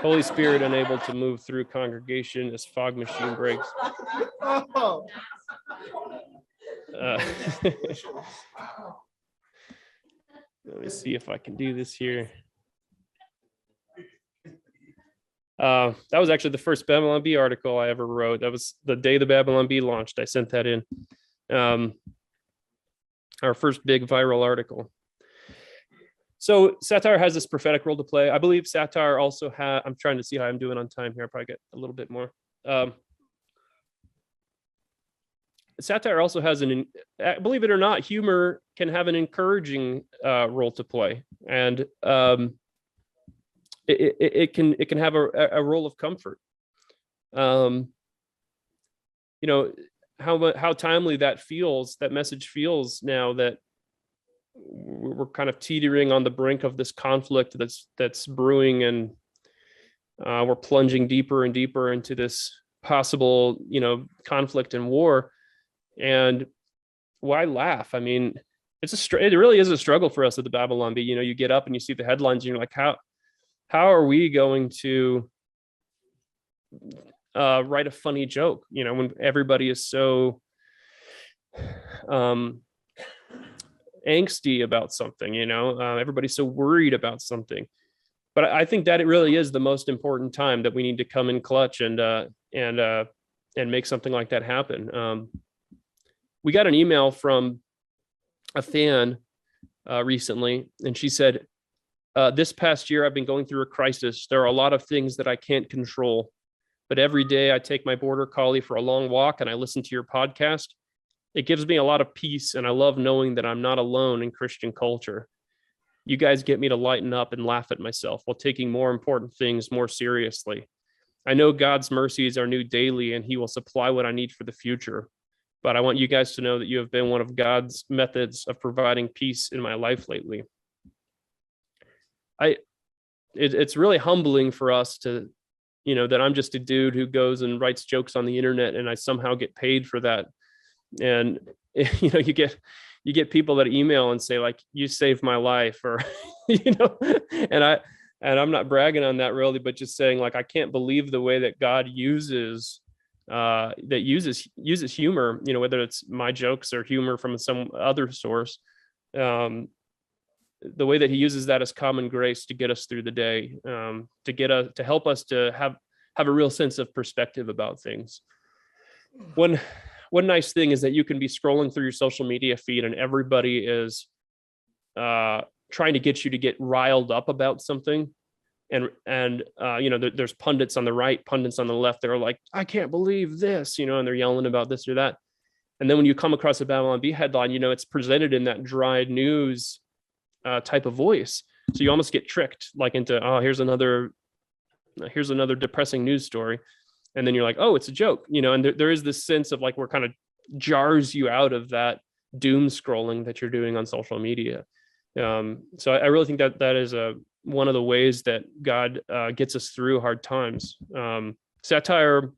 Holy Spirit unable to move through congregation as fog machine breaks. Let me see if I can do this here. That was actually the first Babylon Bee article I ever wrote. That was the day the Babylon Bee launched. I sent that in. Our first big viral article. So satire has this prophetic role to play. I believe satire also I'm trying to see how I'm doing on time here. I'll probably get a little bit more. Satire also has believe it or not, humor can have an encouraging role to play, and it can have a role of comfort. How timely that message feels now that we're kind of teetering on the brink of this conflict that's brewing, and we're plunging deeper and deeper into this possible, conflict and war. And why laugh? I mean, it really is a struggle for us at the Babylon Bee. You get up and you see the headlines and you're like, how are we going to write a funny joke, when everybody is so angsty about something, everybody's so worried about something. But I think that it really is the most important time that we need to come in clutch and make something like that happen. We got an email from a fan recently, and she said, this past year, I've been going through a crisis. There are a lot of things that I can't control, but every day I take my border collie for a long walk and I listen to your podcast. It gives me a lot of peace, and I love knowing that I'm not alone in Christian culture. You guys get me to lighten up and laugh at myself while taking more important things more seriously. I know God's mercies are new daily, and he will supply what I need for the future. But I want you guys to know that you have been one of God's methods of providing peace in my life lately. It's really humbling for us to, that I'm just a dude who goes and writes jokes on the internet and I somehow get paid for that. And, you get people that email and say like, you saved my life, or, and I'm not bragging on that really, but just saying like, I can't believe the way that God uses humor, whether it's my jokes or humor from some other source. The way that he uses that as common grace to get us through the day, to help us to have a real sense of perspective about things. One nice thing is that you can be scrolling through your social media feed and everybody is trying to get you to get riled up about something. And there's pundits on the right, pundits on the left. They're like, I can't believe this, and they're yelling about this or that. And then when you come across a Babylon Bee headline, it's presented in that dry news type of voice. So you almost get tricked like into, oh, here's another depressing news story. And then you're like, oh, it's a joke, and there is this sense of like, we're kind of jars you out of that doom scrolling that you're doing on social media. So I really think that is one of the ways that God gets us through hard times. Satire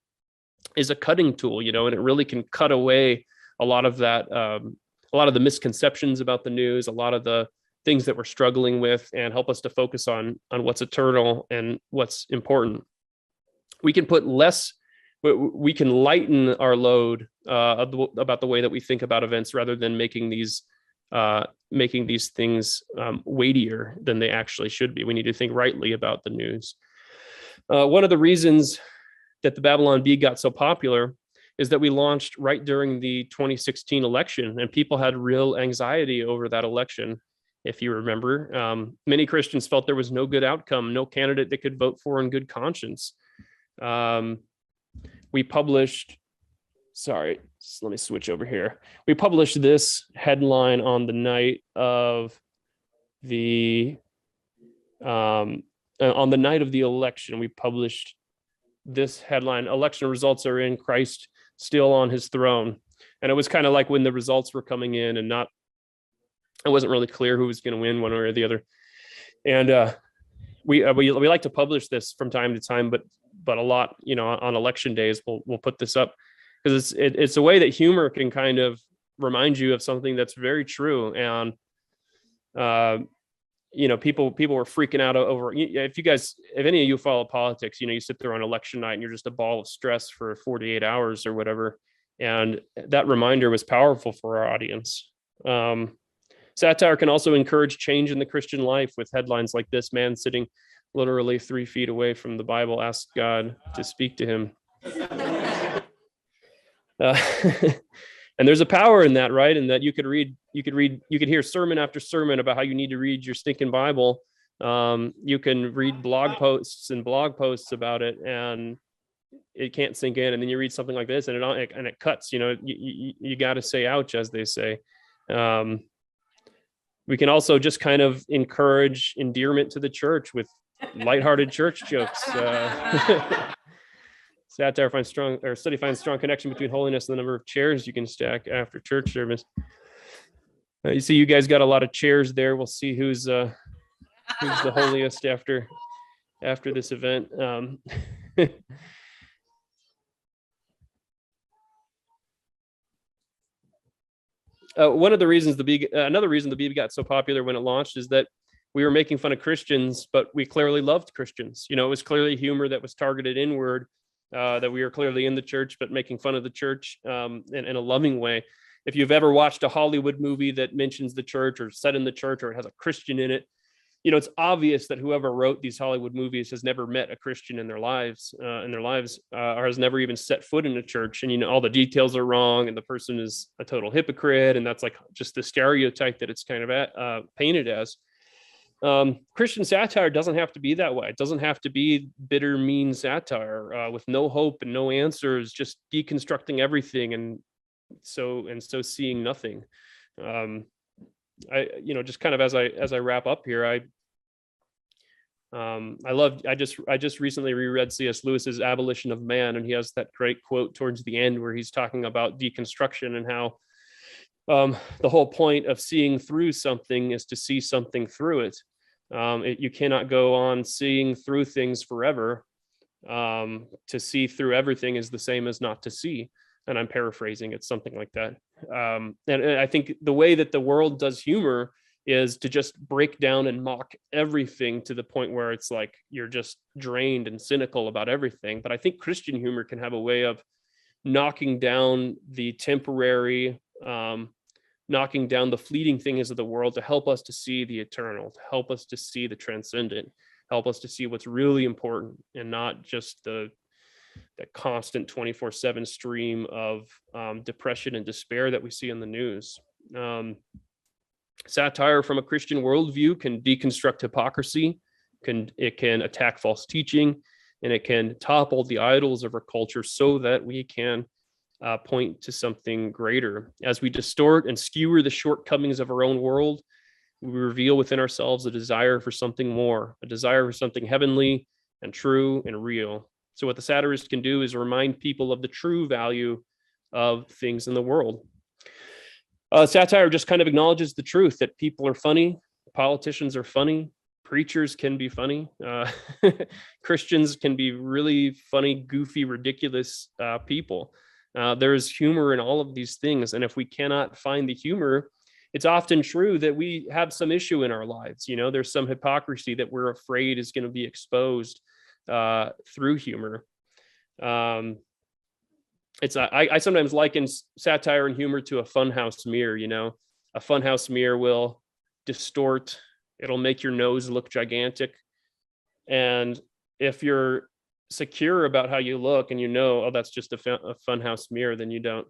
is a cutting tool, and it really can cut away a lot of that, a lot of the misconceptions about the news, a lot of the things that we're struggling with, and help us to focus on what's eternal and what's important. We can lighten our load about the way that we think about events, rather than making these things weightier than they actually should be. We need to think rightly about the news. One of the reasons that the Babylon Bee got so popular is that we launched right during the 2016 election, and people had real anxiety over that election. If you remember, many Christians felt there was no good outcome, no candidate they could vote for in good conscience. We published, let me switch over here. We published this headline on the night of the election. We published this headline: election results are in, Christ still on his throne. And it was kind of like when the results were coming in and it wasn't really clear who was going to win one way or the other. And we like to publish this from time to time, but a lot, on election days, we'll put this up because it's a way that humor can kind of remind you of something that's very true. And people were freaking out over, if any of you follow politics, you sit there on election night and you're just a ball of stress for 48 hours or whatever. And that reminder was powerful for our audience. Satire can also encourage change in the Christian life with headlines like this: man sitting literally 3 feet away from the Bible asked God to speak to him. And there's a power in that, right? And that you could hear sermon after sermon about how you need to read your stinking Bible. You can read blog posts about it, and it can't sink in. And then you read something like this, and it cuts. You got to say ouch, as they say. We can also just kind of encourage endearment to the church with lighthearted church jokes. Satire finds study finds strong connection between holiness and the number of chairs you can stack after church service. You see, you guys got a lot of chairs there. We'll see who's the holiest after this event. Another reason the Bee got so popular when it launched is that we were making fun of Christians, but we clearly loved Christians. It was clearly humor that was targeted inward, that we were clearly in the church, but making fun of the church in a loving way. If you've ever watched a Hollywood movie that mentions the church or set in the church, or it has a Christian in it, it's obvious that whoever wrote these Hollywood movies has never met a Christian in their lives, or has never even set foot in a church. And, all the details are wrong and the person is a total hypocrite. And that's like just the stereotype that it's kind of painted as. Christian satire doesn't have to be that way. It doesn't have to be bitter, mean satire with no hope and no answers, just deconstructing everything and so seeing nothing. I just kind of as I wrap up here, I just recently reread C.S. Lewis's Abolition of Man, and he has that great quote towards the end where he's talking about deconstruction and how the whole point of seeing through something is to see something through it. You cannot go on seeing through things forever. To see through everything is the same as not to see. And I'm paraphrasing, it's something like that. And I think the way that the world does humor is to just break down and mock everything to the point where it's like you're just drained and cynical about everything. But I think Christian humor can have a way of knocking down the temporary, knocking down the fleeting things of the world to help us to see the eternal, to help us to see the transcendent, help us to see what's really important and not just that constant 24/7 stream of depression and despair that we see in the news. Satire from a Christian worldview can deconstruct hypocrisy, it can attack false teaching, and it can topple the idols of our culture so that we can point to something greater. As we distort and skewer the shortcomings of our own world, we reveal within ourselves a desire for something more, a desire for something heavenly and true and real. So what the satirist can do is remind people of the true value of things in the world. Satire just kind of acknowledges the truth that people are funny, politicians are funny, preachers can be funny, Christians can be really funny, goofy, ridiculous people. There's humor in all of these things. And if we cannot find the humor, it's often true that we have some issue in our lives. There's some hypocrisy that we're afraid is going to be exposed through humor. I sometimes liken satire and humor to a funhouse mirror. A funhouse mirror will distort, it'll make your nose look gigantic. And if you're secure about how you look and oh, that's just a funhouse mirror, then you don't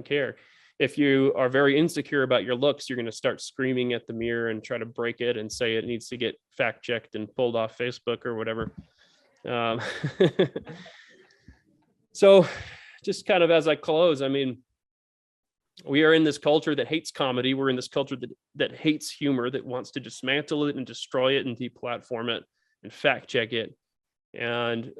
care. If you are very insecure about your looks, you're going to start screaming at the mirror and try to break it and say it needs to get fact checked and pulled off Facebook or whatever. So just kind of as I close, we are in this culture that hates comedy. We're in this culture that hates humor, that wants to dismantle it and destroy it and deplatform it and fact check it. And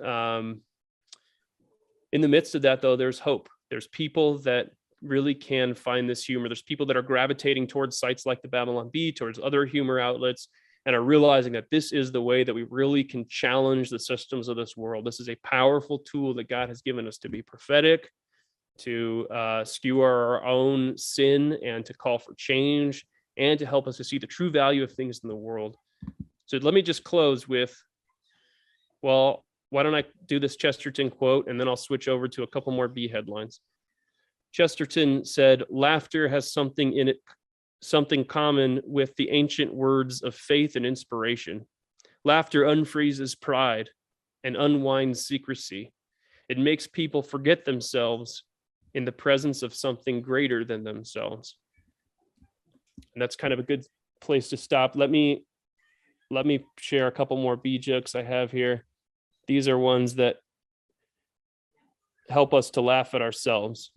in the midst of that, though, there's hope. There's people that really can find this humor. There's people that are gravitating towards sites like the Babylon Bee, towards other humor outlets, and are realizing that this is the way that we really can challenge the systems of this world. This is a powerful tool that God has given us to be prophetic, to skewer our own sin and to call for change, and to help us to see the true value of things in the world. So let me just close with, well, why don't I do this Chesterton quote, and then I'll switch over to a couple more B headlines. Chesterton said, "Laughter has something in it, something common with the ancient words of faith and inspiration. Laughter unfreezes pride and unwinds secrecy. It makes people forget themselves in the presence of something greater than themselves." And that's kind of a good place to stop. Let me share a couple more B jokes I have here. These are ones that help us to laugh at ourselves.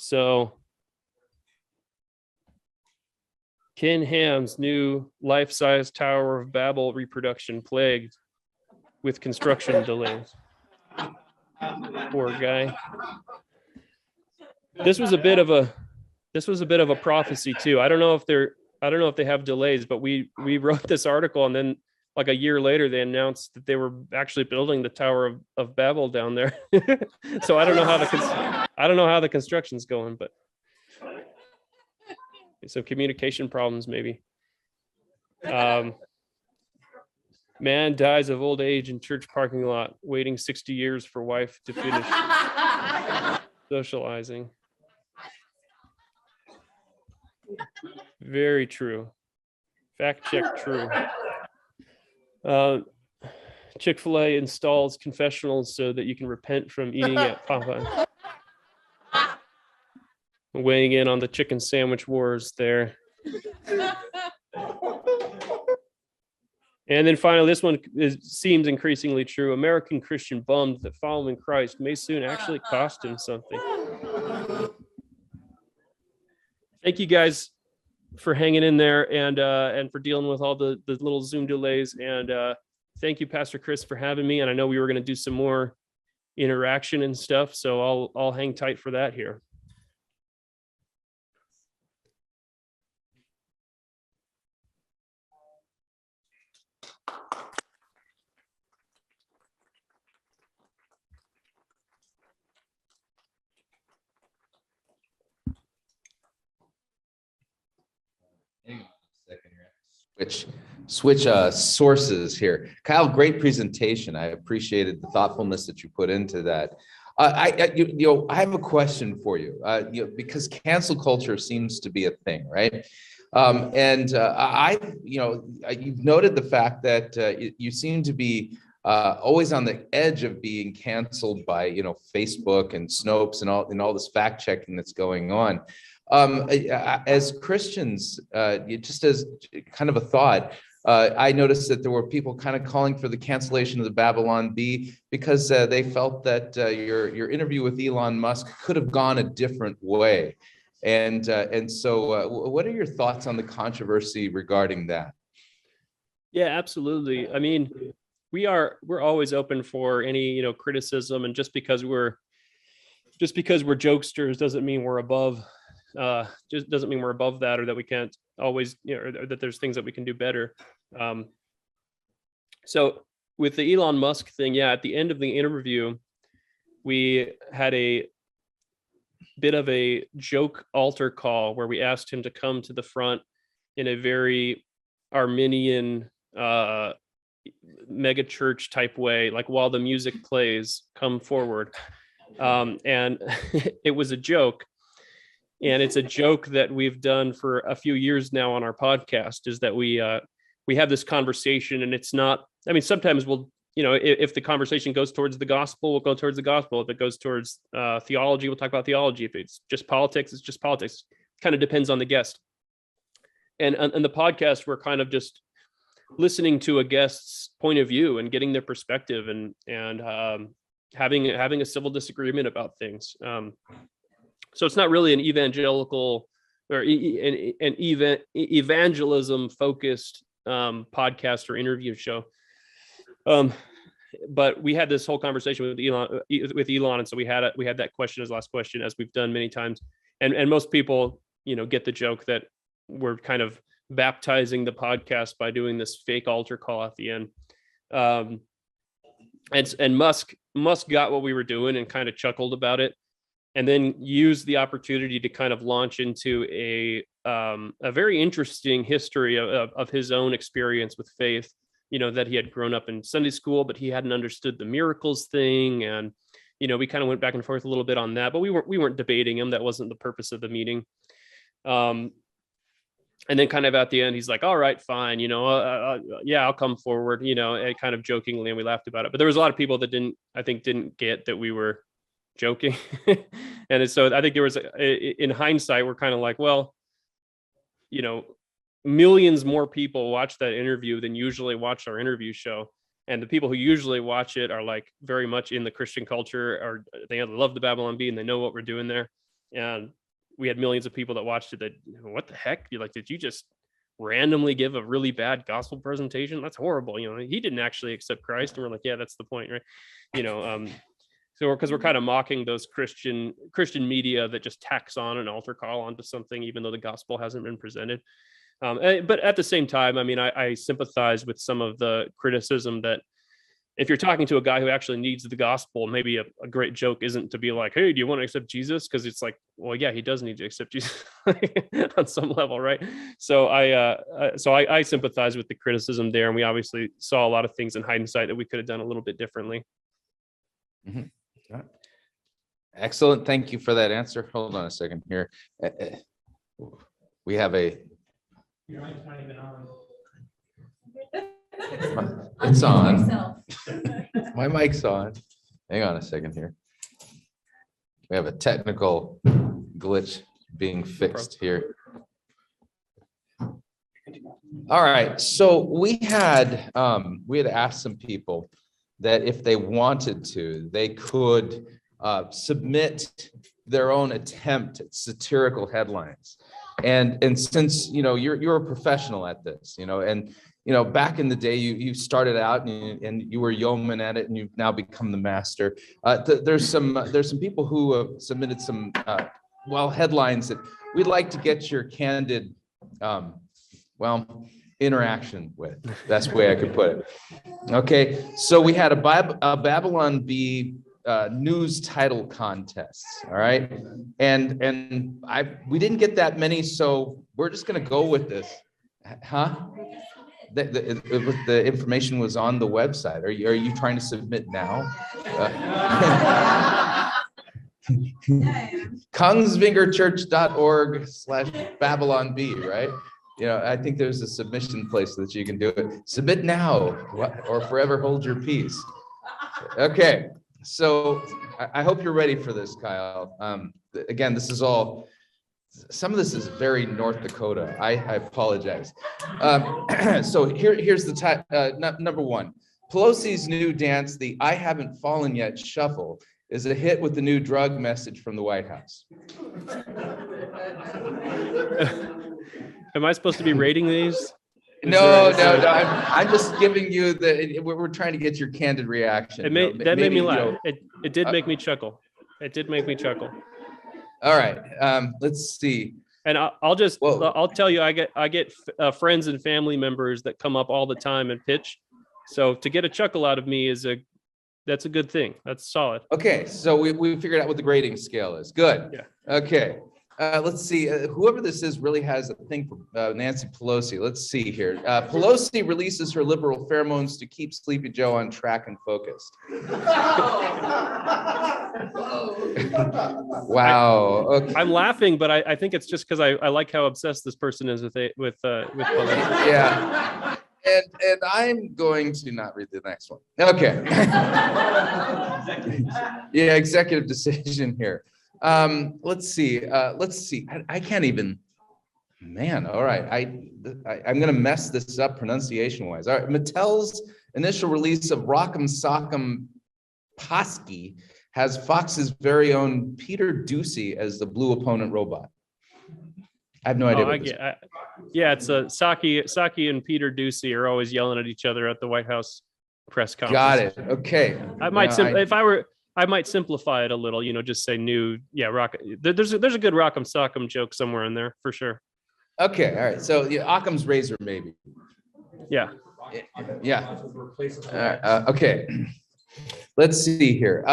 So Ken Ham's new life-size Tower of Babel reproduction plagued with construction delays. Poor guy. This was a bit of a prophecy too. I don't know if they have delays, but we wrote this article, and then like a year later they announced that they were actually building the Tower of Babel down there. So I don't know how the construction's going, but some communication problems maybe. Man dies of old age in church parking lot, waiting 60 years for wife to finish socializing. Very true. Fact check true. Chick-fil-A installs confessionals so that you can repent from eating at Popeye. Weighing in on the chicken sandwich wars there. And then finally, this one seems increasingly true. American Christian bummed that following Christ may soon actually cost him something. Thank you guys for hanging in there and for dealing with all the little Zoom delays. And thank you, Pastor Chris, for having me. And I know we were going to do some more interaction and stuff, so I'll hang tight for that here. Switch sources here. Kyle, great presentation. I appreciated the thoughtfulness that you put into that. I have a question for you, because cancel culture seems to be a thing, right? You've noted the fact that you seem to be always on the edge of being canceled by, Facebook and Snopes and all this fact checking that's going on. As Christians, just as kind of a thought, I noticed that there were people kind of calling for the cancellation of the Babylon Bee because they felt that your interview with Elon Musk could have gone a different way. And so what are your thoughts on the controversy regarding that? Yeah, absolutely. I mean, we're always open for any, criticism, and just because we're jokesters doesn't mean we're above just doesn't mean we're above that, or that we can't always, or that there's things that we can do better. So with the Elon Musk thing, yeah, at the end of the interview, we had a bit of a joke altar call where we asked him to come to the front in a very Arminian mega church type way, like while the music plays, come forward. And it was a joke. And it's a joke that we've done for a few years now on our podcast, is that we have this conversation, and it's not, I mean, sometimes we'll, if the conversation goes towards the gospel, we'll go towards the gospel. If it goes towards theology, we'll talk about theology. If it's just politics, it's just politics. Kind of depends on the guest. And the podcast, we're kind of just listening to a guest's point of view and getting their perspective, and having a civil disagreement about things. So it's not really an evangelical or an evangelism focused podcast or interview show. But we had this whole conversation with Elon, and so we had that question as last question, as we've done many times. And most people, get the joke that we're kind of baptizing the podcast by doing this fake altar call at the end. And Musk got what we were doing and kind of chuckled about it, and then used the opportunity to kind of launch into a very interesting history of his own experience with faith, that he had grown up in Sunday school, but he hadn't understood the miracles thing. And, we kind of went back and forth a little bit on that, but we weren't debating him. That wasn't the purpose of the meeting. And then kind of at the end, he's like, all right, fine. Yeah, I'll come forward, and kind of jokingly, and we laughed about it. But there was a lot of people that didn't get that we were joking. And so I think there was, in hindsight, we're kind of like, well, millions more people watch that interview than usually watch our interview show. And the people who usually watch it are like very much in the Christian culture, or they love the Babylon Bee and they know what we're doing there. And we had millions of people that watched it that, what the heck? You're like, did you just randomly give a really bad gospel presentation? That's horrible. He didn't actually accept Christ. And we're like, yeah, that's the point, right? So because we're kind of mocking those Christian media that just tacks on an altar call onto something, even though the gospel hasn't been presented. But at the same time, I mean, I sympathize with some of the criticism that if you're talking to a guy who actually needs the gospel, maybe a great joke isn't to be like, hey, do you want to accept Jesus? Because it's like, well, yeah, he does need to accept Jesus on some level, right? So I sympathize with the criticism there, and we obviously saw a lot of things in hindsight that we could have done a little bit differently. Mm-hmm. Excellent. Thank you for that answer. Hold on a second here. We have a Your mic's not even on. It's on. Yourself. My mic's on. Hang on a second here. We have a technical glitch being fixed here. All right, so we had asked some people that if they wanted to, they could submit their own attempt at satirical headlines. And since you're a professional at this, and back in the day you started out and you were yeoman at it, and you've now become the master. There's some people who have submitted some headlines that we'd like to get your candid interaction with. That's the way I could put it. Okay, so we had a Babylon Bee news title contests. All right, and we didn't get that many, so we're just gonna go with this. Huh? The information was on the website. Are you trying to submit now? Kongsvingerchurch.org/Babylon Bee, right? I think there's a submission place that you can do it. Submit now or forever hold your peace. Okay, so I hope you're ready for this, Kyle. Again, this is all, some of this is very North Dakota. I apologize. So here's the number one. Pelosi's new dance, the I Haven't Fallen Yet shuffle, is a hit with the new drug message from the White House. Am I supposed to be rating these? No. I'm just giving you we're trying to get your candid reaction. That made me laugh. It did make me chuckle. It did make me chuckle. All right. Let's see. And I'll tell you, I get friends and family members that come up all the time and pitch. So to get a chuckle out of me that's a good thing. That's solid. Okay, so we figured out what the grading scale is. Good. Yeah. Okay. Let's see. Whoever this is really has a thing for Nancy Pelosi. Let's see here. Pelosi releases her liberal pheromones to keep Sleepy Joe on track and focused. Wow. Okay. I'm laughing, but I think it's just because I like how obsessed this person is with Pelosi. Yeah. And I'm going to not read the next one. Okay. Yeah, executive decision here. Let's see. I can't even, man. All right. I'm going to mess this up pronunciation wise. All right. Mattel's initial release of Rock'em Sock'em Posky has Fox's very own Peter Ducey as the blue opponent robot. I have no idea. Yeah, it's Saki and Peter Ducey are always yelling at each other at the White House press conference. Got it. Okay. I might simplify it a little, just say new. Yeah, rock. There's a good Rock'em Sock'em joke somewhere in there for sure. Okay. All right. So Occam's razor, maybe. Yeah. Yeah. Okay. Let's see here.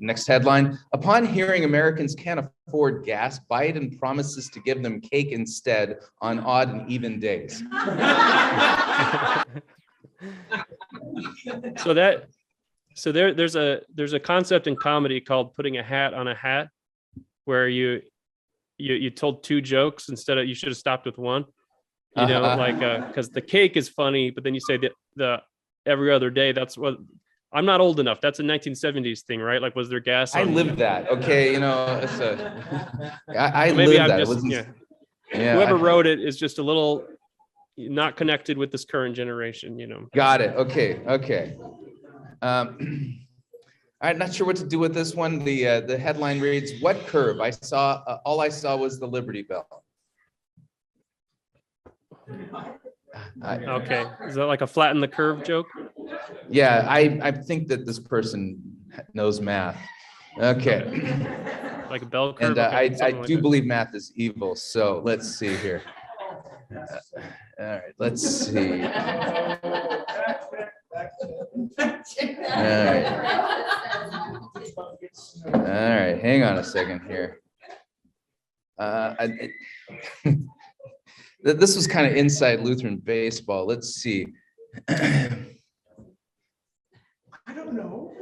Next headline. Upon hearing Americans can't afford gas, Biden promises to give them cake instead on odd and even days. So there's a concept in comedy called putting a hat on a hat, where you told two jokes instead of, you should have stopped with one. Because the cake is funny, but then you say that the every other day. That's what. I'm not old enough. That's a 1970s thing, right? Like, was there gas? I lived that. Okay, it's I maybe lived I'm that. just, Yeah. Whoever wrote it is just a little not connected with this current generation. Got it. Okay. I'm not sure what to do with this one. The headline reads, "What curve? All I saw was the Liberty Bell." Okay, is that like a flatten the curve joke? Yeah, I think that this person knows math. Okay. Like a bell curve. And okay, I like do that. believe math is evil. So let's see here. All right, let's see. All right, hang on a second here. This was kind of inside Lutheran baseball. Let's see. I don't know.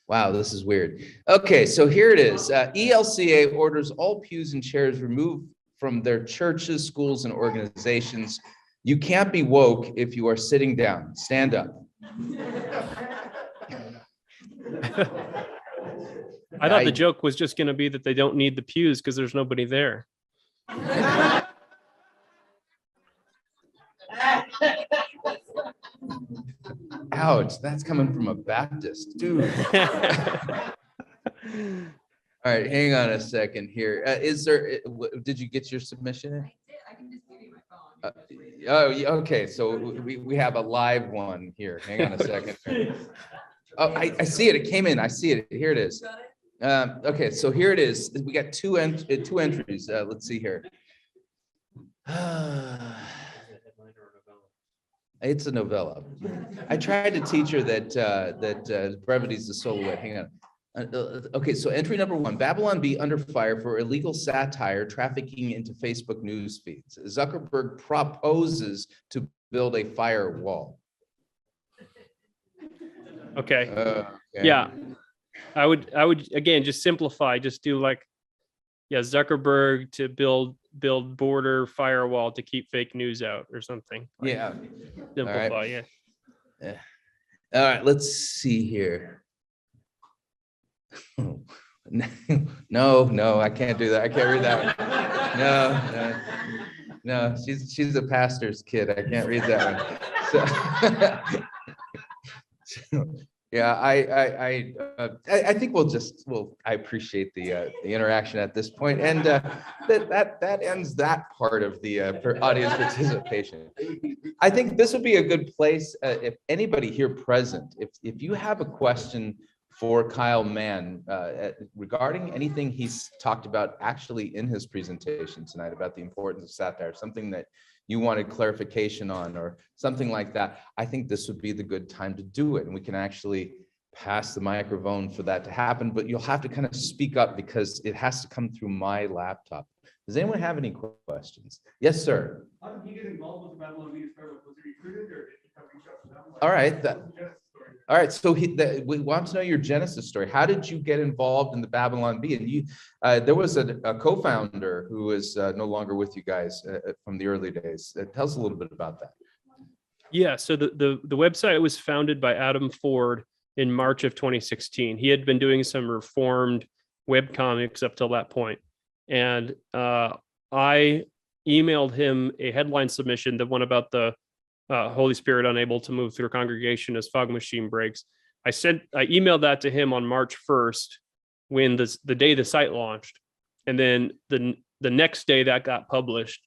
Wow, this is weird. Okay, so here it is. ELCA orders all pews and chairs removed from their churches, schools, and organizations. You can't be woke if you are sitting down. Stand up. I thought the joke was just going to be that they don't need the pews because there's nobody there. Ouch, that's coming from a Baptist, dude. All right, hang on a second here. Did you get your submission in? I can just give you my phone. Oh, yeah, okay, so we have a live one here. Hang on a second. Oh, I see it. It came in. I see it. Here it is. Okay, so here it is. We got two entries. Let's see here. It's a novella. I tried to teach her that brevity is the soul of it. Hang on. Okay, so entry number 1, Babylon Bee under fire for illegal satire trafficking into Facebook news feeds. Zuckerberg proposes to build a firewall. Okay. Yeah. I would again just simplify, just do like, yeah, Zuckerberg to build border firewall to keep fake news out or something. Like, Yeah. simplify, All right. yeah. All right, let's see here. No, I can't do that. I can't read that one. No, she's a pastor's kid. I can't read that one. So, yeah, I think I appreciate the interaction at this point, and that ends that part of the audience participation. I think this would be a good place if anybody here present, if you have a question for Kyle Mann regarding anything he's talked about actually in his presentation tonight about the importance of satire, something that you wanted clarification on or something like that, I think this would be the good time to do it. And we can actually pass the microphone for that to happen, but you'll have to kind of speak up because it has to come through my laptop. Does anyone have any questions? Yes, sir. How did he get involved with the Babylon Bee? Was he recruited or did he come reach out to them? All right. All right. So we want to know your Genesis story. How did you get involved in the Babylon Bee? And you, there was a co-founder who is no longer with you guys from the early days. Tell us a little bit about that. Yeah. So the website was founded by Adam Ford in March of 2016. He had been doing some reformed web comics up till that point. And I emailed him a headline submission, the one about the Holy Spirit unable to move through a congregation as fog machine breaks. I emailed that to him on March 1st, when the day the site launched. And then the next day that got published.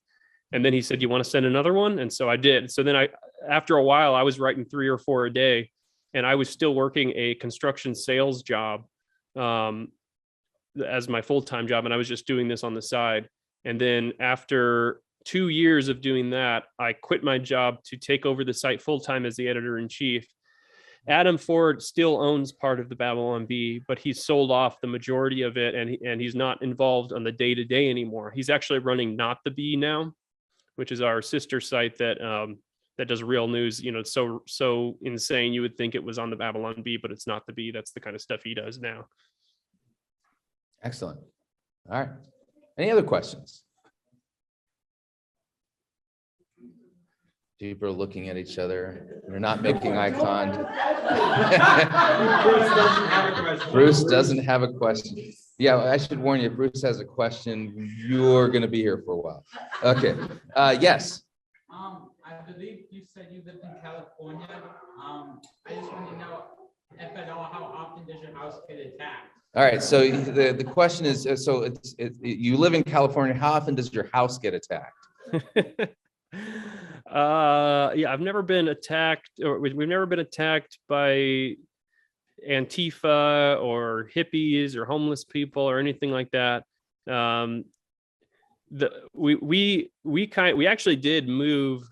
And then he said, "You want to send another one?" And so I did. So then after a while, I was writing 3 or 4 a day, and I was still working a construction sales job as my full-time job. And I was just doing this on the side. And then after 2 years of doing that, I quit my job to take over the site full-time as the editor-in-chief. Adam Ford still owns part of the Babylon Bee, but he's sold off the majority of it, and he's not involved on the day-to-day anymore. He's actually running Not the Bee now, which is our sister site that does real news. You know, it's so insane you would think it was on the Babylon Bee, but it's not the Bee. That's the kind of stuff he does now. Excellent. All right. Any other questions? People are looking at each other. They're not making eye contact. Bruce doesn't have a question. Yeah, I should warn you, if Bruce has a question, you're going to be here for a while. Okay. Yes. I believe you said you lived in California. I just want to know, if at all, how often does your house get attacked? All right. So the question is, so you live in California. How often does your house get attacked? Yeah, I've never been attacked, or we've never been attacked by Antifa or hippies or homeless people or anything like that. We actually did move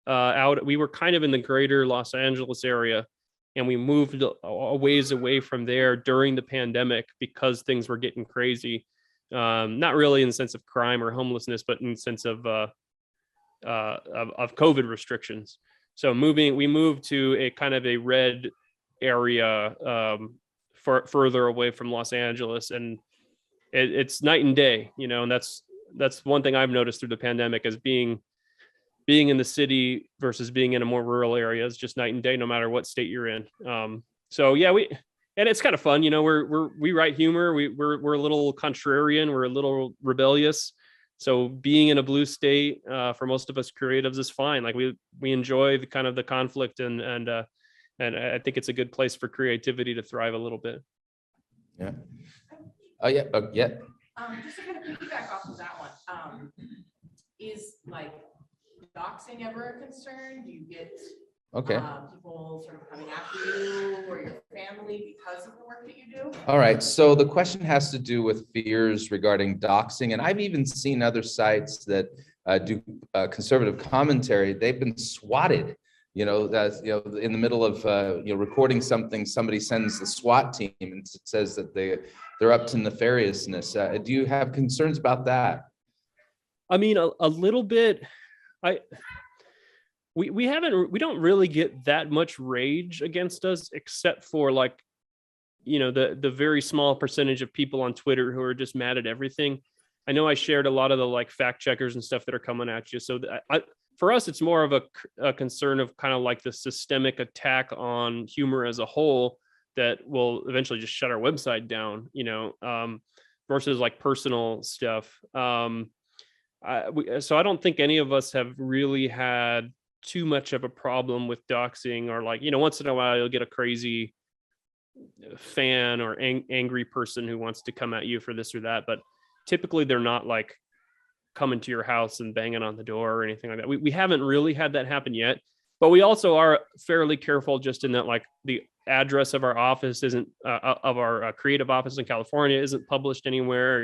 out. We were kind of in the greater Los Angeles area, and we moved a ways away from there during the pandemic because things were getting crazy. Not really in the sense of crime or homelessness, but in the sense of COVID restrictions. So we moved to a kind of a red area further away from Los Angeles, and it's night and day, you know, and that's one thing I've noticed through the pandemic, is being in the city versus being in a more rural area is just night and day, no matter what state you're in. So yeah, and it's kind of fun, we write humor. We're a little contrarian. We're a little rebellious. So being in a blue state, for most of us creatives, is fine. Like we enjoy the kind of the conflict, and I think it's a good place for creativity to thrive a little bit. Yeah. Oh yeah. Yeah. Just to kind of piggyback off of that one, is like doxing ever a concern? Do you get Okay. people sort of coming after you or your family because of the work that you do? All right. So the question has to do with fears regarding doxing, and I've even seen other sites that do conservative commentary. They've been swatted. That's in the middle of recording something, somebody sends the SWAT team and says that they're up to nefariousness. Do you have concerns about that? I mean, a little bit. We don't really get that much rage against us, except for like, the very small percentage of people on Twitter who are just mad at everything. I know I shared a lot of the like fact checkers and stuff that are coming at you. So for us, it's more of a concern of kind of like the systemic attack on humor as a whole that will eventually just shut our website down, versus like personal stuff. So I don't think any of us have really had too much of a problem with doxing, or like, once in a while you'll get a crazy fan or angry person who wants to come at you for this or that. But typically they're not like coming to your house and banging on the door or anything like that. We haven't really had that happen yet, but we also are fairly careful just in that like the address of our office isn't of our creative office in California isn't published anywhere.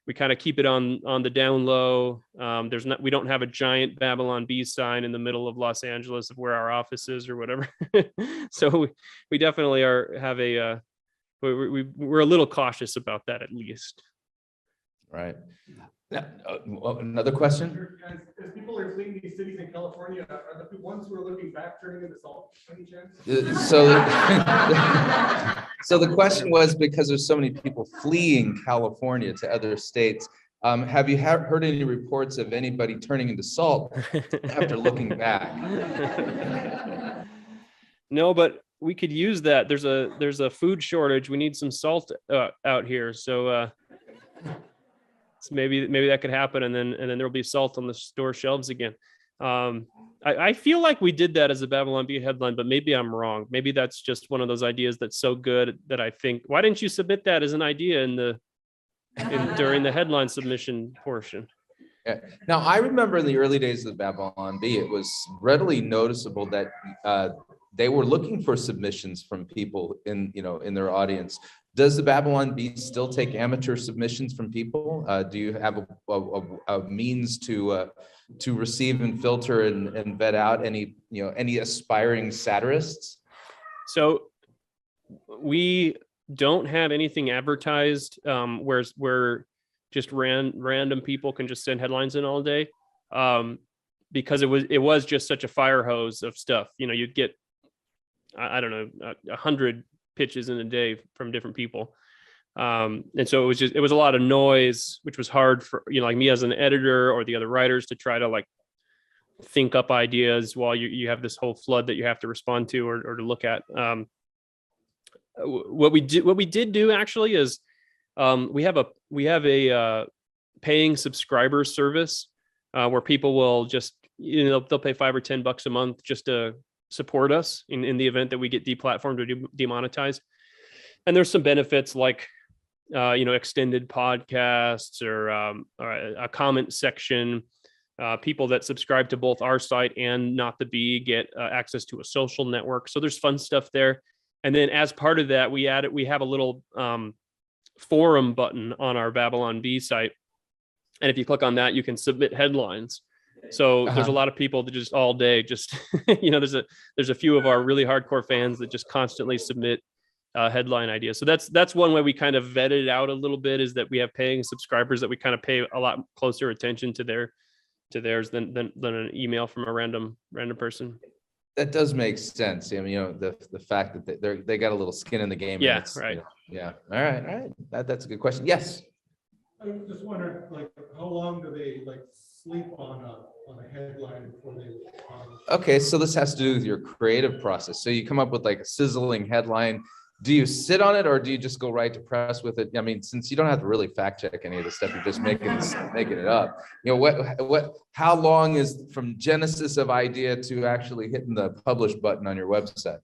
We kind of keep it on the down low. We don't have a giant Babylon Bee sign in the middle of Los Angeles of where our office is or whatever. So we definitely we're a little cautious about that, at least. Right. Now, another question. As people are fleeing these cities in California, are the ones who are looking back turning into salt? Any chance? So the question was, because there's so many people fleeing California to other states, have you heard any reports of anybody turning into salt after looking back? No, but we could use that. There's a food shortage. We need some salt out here. So maybe that could happen, and then there'll be salt on the store shelves again. I feel like we did that as a Babylon Bee headline, but maybe I'm wrong. Maybe that's just one of those ideas that's so good that I think, why didn't you submit that as an idea during the headline submission portion? Yeah. Now, I remember in the early days of the Babylon Bee, it was readily noticeable that they were looking for submissions from people in their audience. Does the Babylon Bee still take amateur submissions from people? Do you have a means to receive and filter and vet out any aspiring satirists? So we don't have anything advertised where just random people can just send headlines in all day, because it was just such a fire hose of stuff. You'd get, I don't know, 100 pitches in a day from different people. And so it was a lot of noise, which was hard for, like me as an editor or the other writers to try to like think up ideas while you have this whole flood that you have to respond to or to look at. What we did do actually is we have a paying subscriber service where people will just, they'll pay $5 or $10 a month just to support us in the event that we get deplatformed or demonetized. And there's some benefits like extended podcasts or a comment section. People that subscribe to both our site and Not the Bee get access to a social network. So there's fun stuff there. And then as part of that, we have a little forum button on our Babylon Bee site. And if you click on that, you can submit headlines. So there's a lot of people that just all day, just, there's a few of our really hardcore fans that just constantly submit headline ideas. So that's one way we kind of vetted it out a little bit, is that we have paying subscribers that we kind of pay a lot closer attention to theirs than an email from a random person. That does make sense. I mean, the fact that they got a little skin in the game. Yeah, right. Yeah. All right. That's a good question. Yes. I just wondered, like, how long do they like sleep on a headline before they? Okay, so this has to do with your creative process. So you come up with like a sizzling headline. Do you sit on it or do you just go right to press with it? I mean, since you don't have to really fact check any of the stuff, you're just making it up. You know, how long is from genesis of idea to actually hitting the publish button on your website?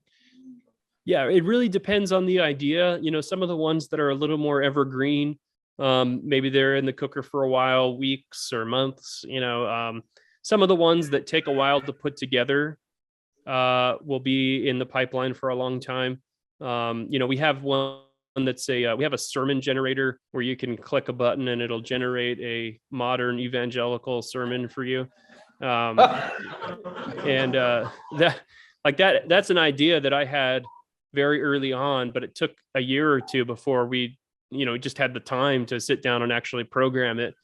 Yeah, it really depends on the idea. You know, some of the ones that are a little more evergreen, maybe they're in the cooker for a while, weeks or months. You know, some of the ones that take a while to put together will be in the pipeline for a long time. You know, we have one that's we have a sermon generator where you can click a button and it'll generate a modern evangelical sermon for you. And that's an idea that I had very early on, but it took a year or two before we, you know, just had the time to sit down and actually program it.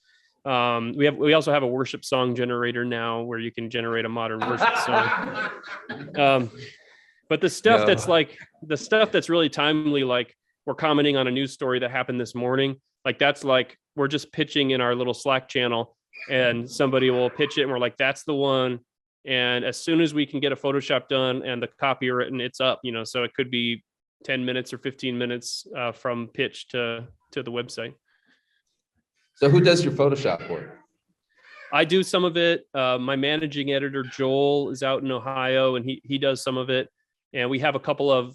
We also have a worship song generator now where you can generate a modern worship song. But the stuff that's really timely, like we're commenting on a news story that happened this morning, like that's like we're just pitching in our little Slack channel and somebody will pitch it and we're like, that's the one. And as soon as we can get a Photoshop done and the copy written, it's up, you know, so it could be 10 minutes or 15 minutes from pitch to the website. So who does your Photoshop work? I do some of it. My managing editor, Joel, is out in Ohio and he does some of it. And we have a couple of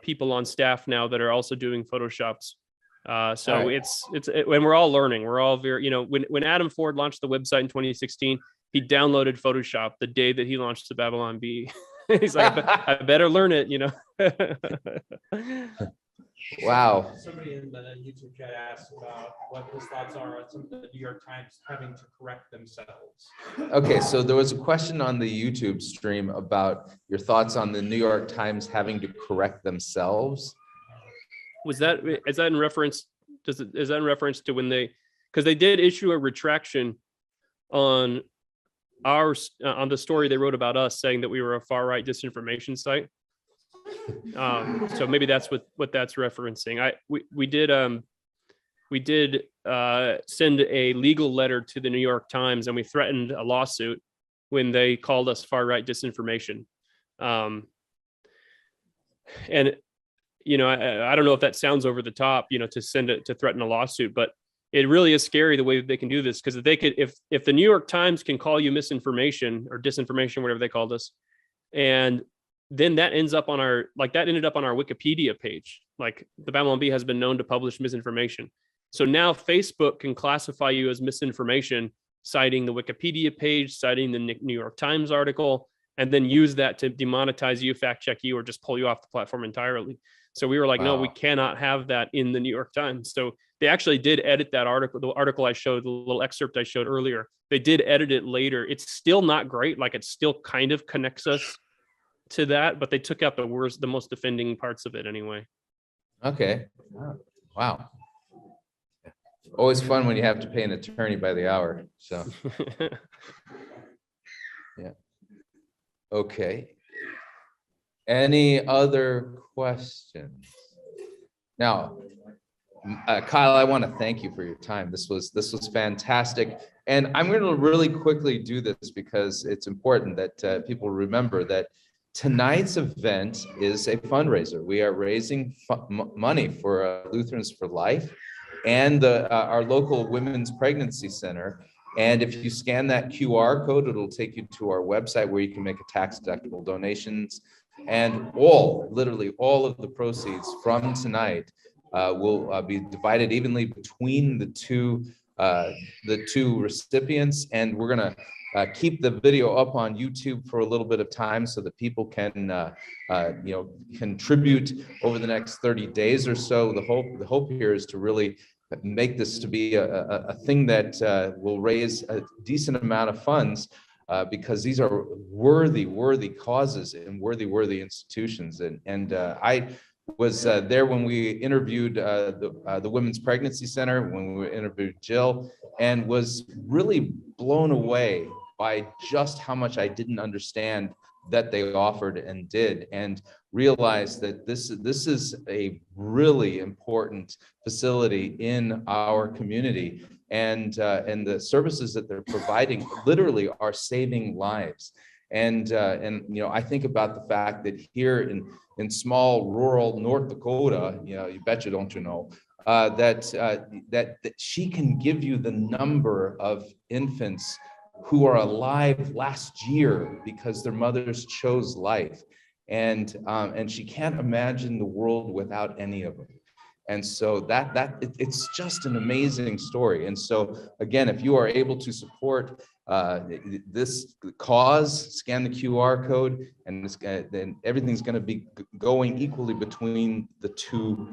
people on staff now that are also doing Photoshops. So right. When we're all learning, we're all very, you know, when Adam Ford launched the website in 2016, he downloaded Photoshop the day that he launched the Babylon Bee. He's like, I better learn it, you know. Wow. Somebody in the YouTube chat asked about what his thoughts are on some of the New York Times having to correct themselves. Okay, so there was a question on the YouTube stream about your thoughts on the New York Times having to correct themselves. Is that in reference? Is that in reference to when because they did issue a retraction on on the story they wrote about us, saying that we were a far right disinformation site. So maybe that's what that's referencing. We did send a legal letter to the New York Times and we threatened a lawsuit when they called us far right disinformation. And you know, I don't know if that sounds over the top, you know, to threaten a lawsuit, but it really is scary the way that they can do this, because if the New York Times can call you misinformation or disinformation, whatever they called us, and then that ended up on our Wikipedia page. Like the Babylon Bee has been known to publish misinformation. So now Facebook can classify you as misinformation, citing the Wikipedia page, citing the New York Times article, and then use that to demonetize you, fact check you, or just pull you off the platform entirely. So we were like, no, we cannot have that in the New York Times. So they actually did edit that article, the article I showed, the little excerpt I showed earlier. They did edit it later. It's still not great. Like it still kind of connects us to that, but they took out the most offending parts of it anyway. Okay. Wow. Always fun when you have to pay an attorney by the hour. So yeah. Okay. Any other questions? Now, Kyle, I want to thank you for your time. This was fantastic. And I'm going to really quickly do this because it's important that people remember that tonight's event is a fundraiser. We are raising money for Lutherans for Life and our local Women's Pregnancy Center. And if you scan that QR code, it'll take you to our website where you can make a tax-deductible donations. And literally all of the proceeds from tonight will be divided evenly between the two recipients. And we're gonna keep the video up on YouTube for a little bit of time so that people can contribute over the next 30 days or so. The hope here is to really make this to be a thing that will raise a decent amount of funds because these are worthy causes and worthy institutions. And I was there when we interviewed the Women's Pregnancy Center, when we interviewed Jill, and was really blown away by just how much I didn't understand that they offered and did, and realized that this is a really important facility in our community, and the services that they're providing literally are saving lives. And I think about the fact that here in small rural North Dakota, you betcha, don't you know, that she can give you the number of infants who are alive last year because their mothers chose life, and she can't imagine the world without any of them. And so it's just an amazing story. And so again, if you are able to support this cause, scan the QR code, and then everything's going to be going equally between the two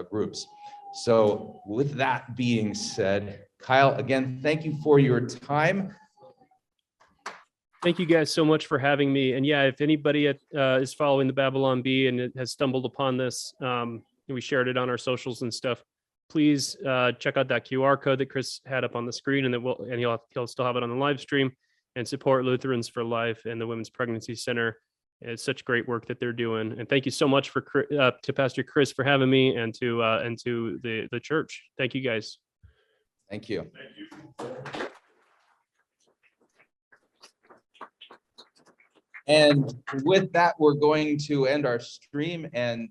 groups. So with that being said, Kyle, again, thank you for your time. Thank you guys so much for having me. And yeah, if anybody is following the Babylon Bee and it has stumbled upon this, we shared it on our socials and stuff, please check out that QR code that Chris had up on the screen, and he'll still have it on the live stream, and support Lutherans for Life and the Women's Pregnancy Center. It's such great work that they're doing. And thank you so much to Pastor Chris for having me, and to the church. Thank you guys. Thank you. And with that, we're going to end our stream, and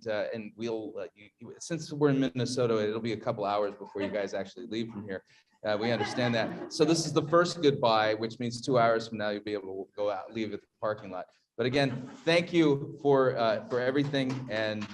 we'll since we're in Minnesota, it'll be a couple hours before you guys actually leave from here. We understand that. So this is the first goodbye, which means 2 hours from now you'll be able to go out, leave at the parking lot. But again, thank you for everything, and